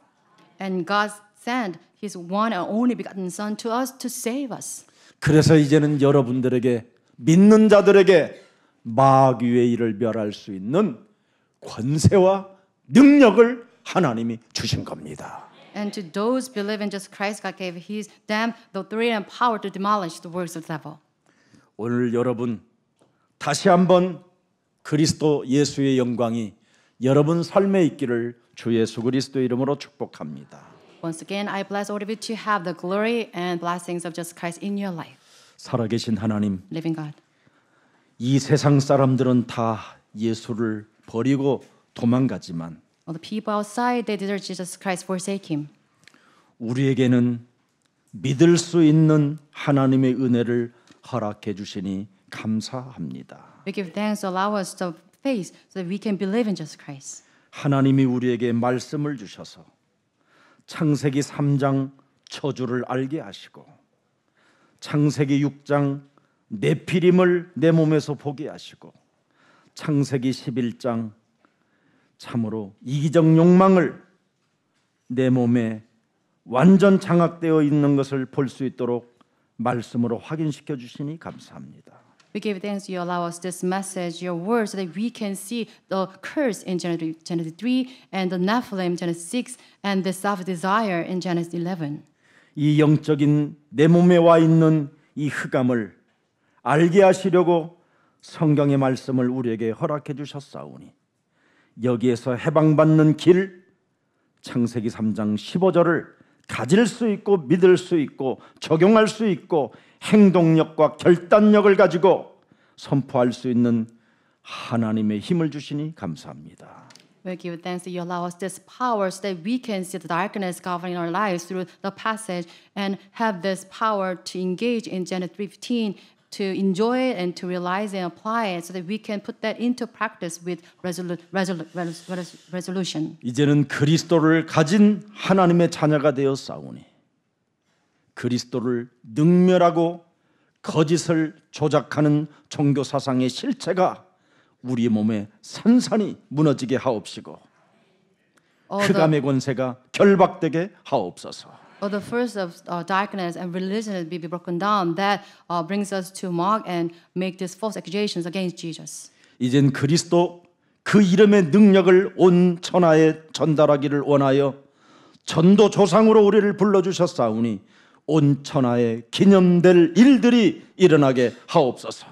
And God sent his one and only begotten son to us to save us. 그래서 이제는 여러분들에게 믿는 자들에게 마귀의 일을 멸할 수 있는 권세와 능력을 하나님이 주신 겁니다. And to those who believe in Jesus Christ, God gave them the authority and power to demolish the works of the devil. 오늘 여러분 다시 한번 그리스도 예수의 영광이 여러분 삶에 있기를 주 예수 그리스도 이름으로 축복합니다. Once again, I bless all of you to have the glory and blessings of Jesus Christ in your life. 살아계신 하나님, Living God. 이 세상 사람들은 다 예수를 버리고 도망가지만 All the people outside, they desert Jesus Christ, forsake him. 우리에게는 믿을 수 있는 하나님의 은혜를 허락해 주시니 감사합니다. We give thanks to allow us to faith so that we can believe in Jesus Christ. 하나님이 우리에게 말씀을 주셔서 창세기 3장 저주를 알게 하시고 창세기 6장 네피림을 내 몸에서 보게 하시고 창세기 11장 참으로 이기적 욕망을 내 몸에 완전 장악되어 있는 것을 볼 수 있도록 말씀으로 확인시켜 주시니 감사합니다. We give thanks you allow us this message, your word, so that we can see the curse in Genesis 3 and the Nephilim, Genesis 6, and the self-desire in Genesis 11. 이 영적인 내 몸에 와 있는 이 흑암을 알게 하시려고 성경의 말씀을 우리에게 허락해 주셨사오니 여기에서 해방받는 길 창세기 3장 15절을 가질 수 있고 믿을 수 있고 적용할 수 있고 행동력과 결단력을 가지고 선포할 수 있는 하나님의 힘을 주시니 감사합니다. We give thanks that you allow us this power so that we can see the darkness governing our lives through the passage and have this power to engage in Genesis 3:15 to enjoy it and to realize and apply it so that we can put that into practice with resolution. 이제는 그리스도를 가진 하나님의 자녀가 되어 싸우니 그리스도를 능멸하고 거짓을 조작하는 종교 사상의 실체가 우리 몸에 산산이 무너지게 하옵시고 흑암의 권세가 결박되게 하옵소서. The first of darkness and religion be broken down. That brings us to mock and make these false accusations against Jesus. 이젠 그리스도 그 이름의 능력을 온 천하에 전달하기를 원하여 전도 조상으로 우리를 불러주셨사오니 온 천하에 기념될 일들이 일어나게 하옵소서.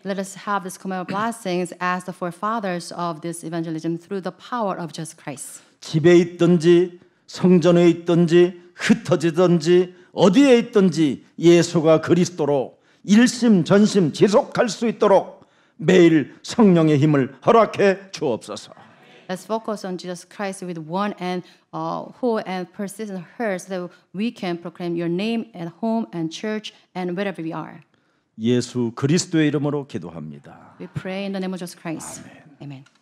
Let us have this common blessings as the forefathers of this evangelism through the power of Jesus Christ. 집에 있든지 성전에 있든지 흩어지든지 어디에 있든지 예수가 그리스도로 일심전심 지속할 수 있도록 매일 성령의 힘을 허락해 주옵소서. Let's focus on Jesus Christ with one and whole and persistent heart so that we can proclaim your name at home and church and wherever we are. 예수 그리스도의 이름으로 기도합니다. We pray in the name of Jesus Christ. Amen.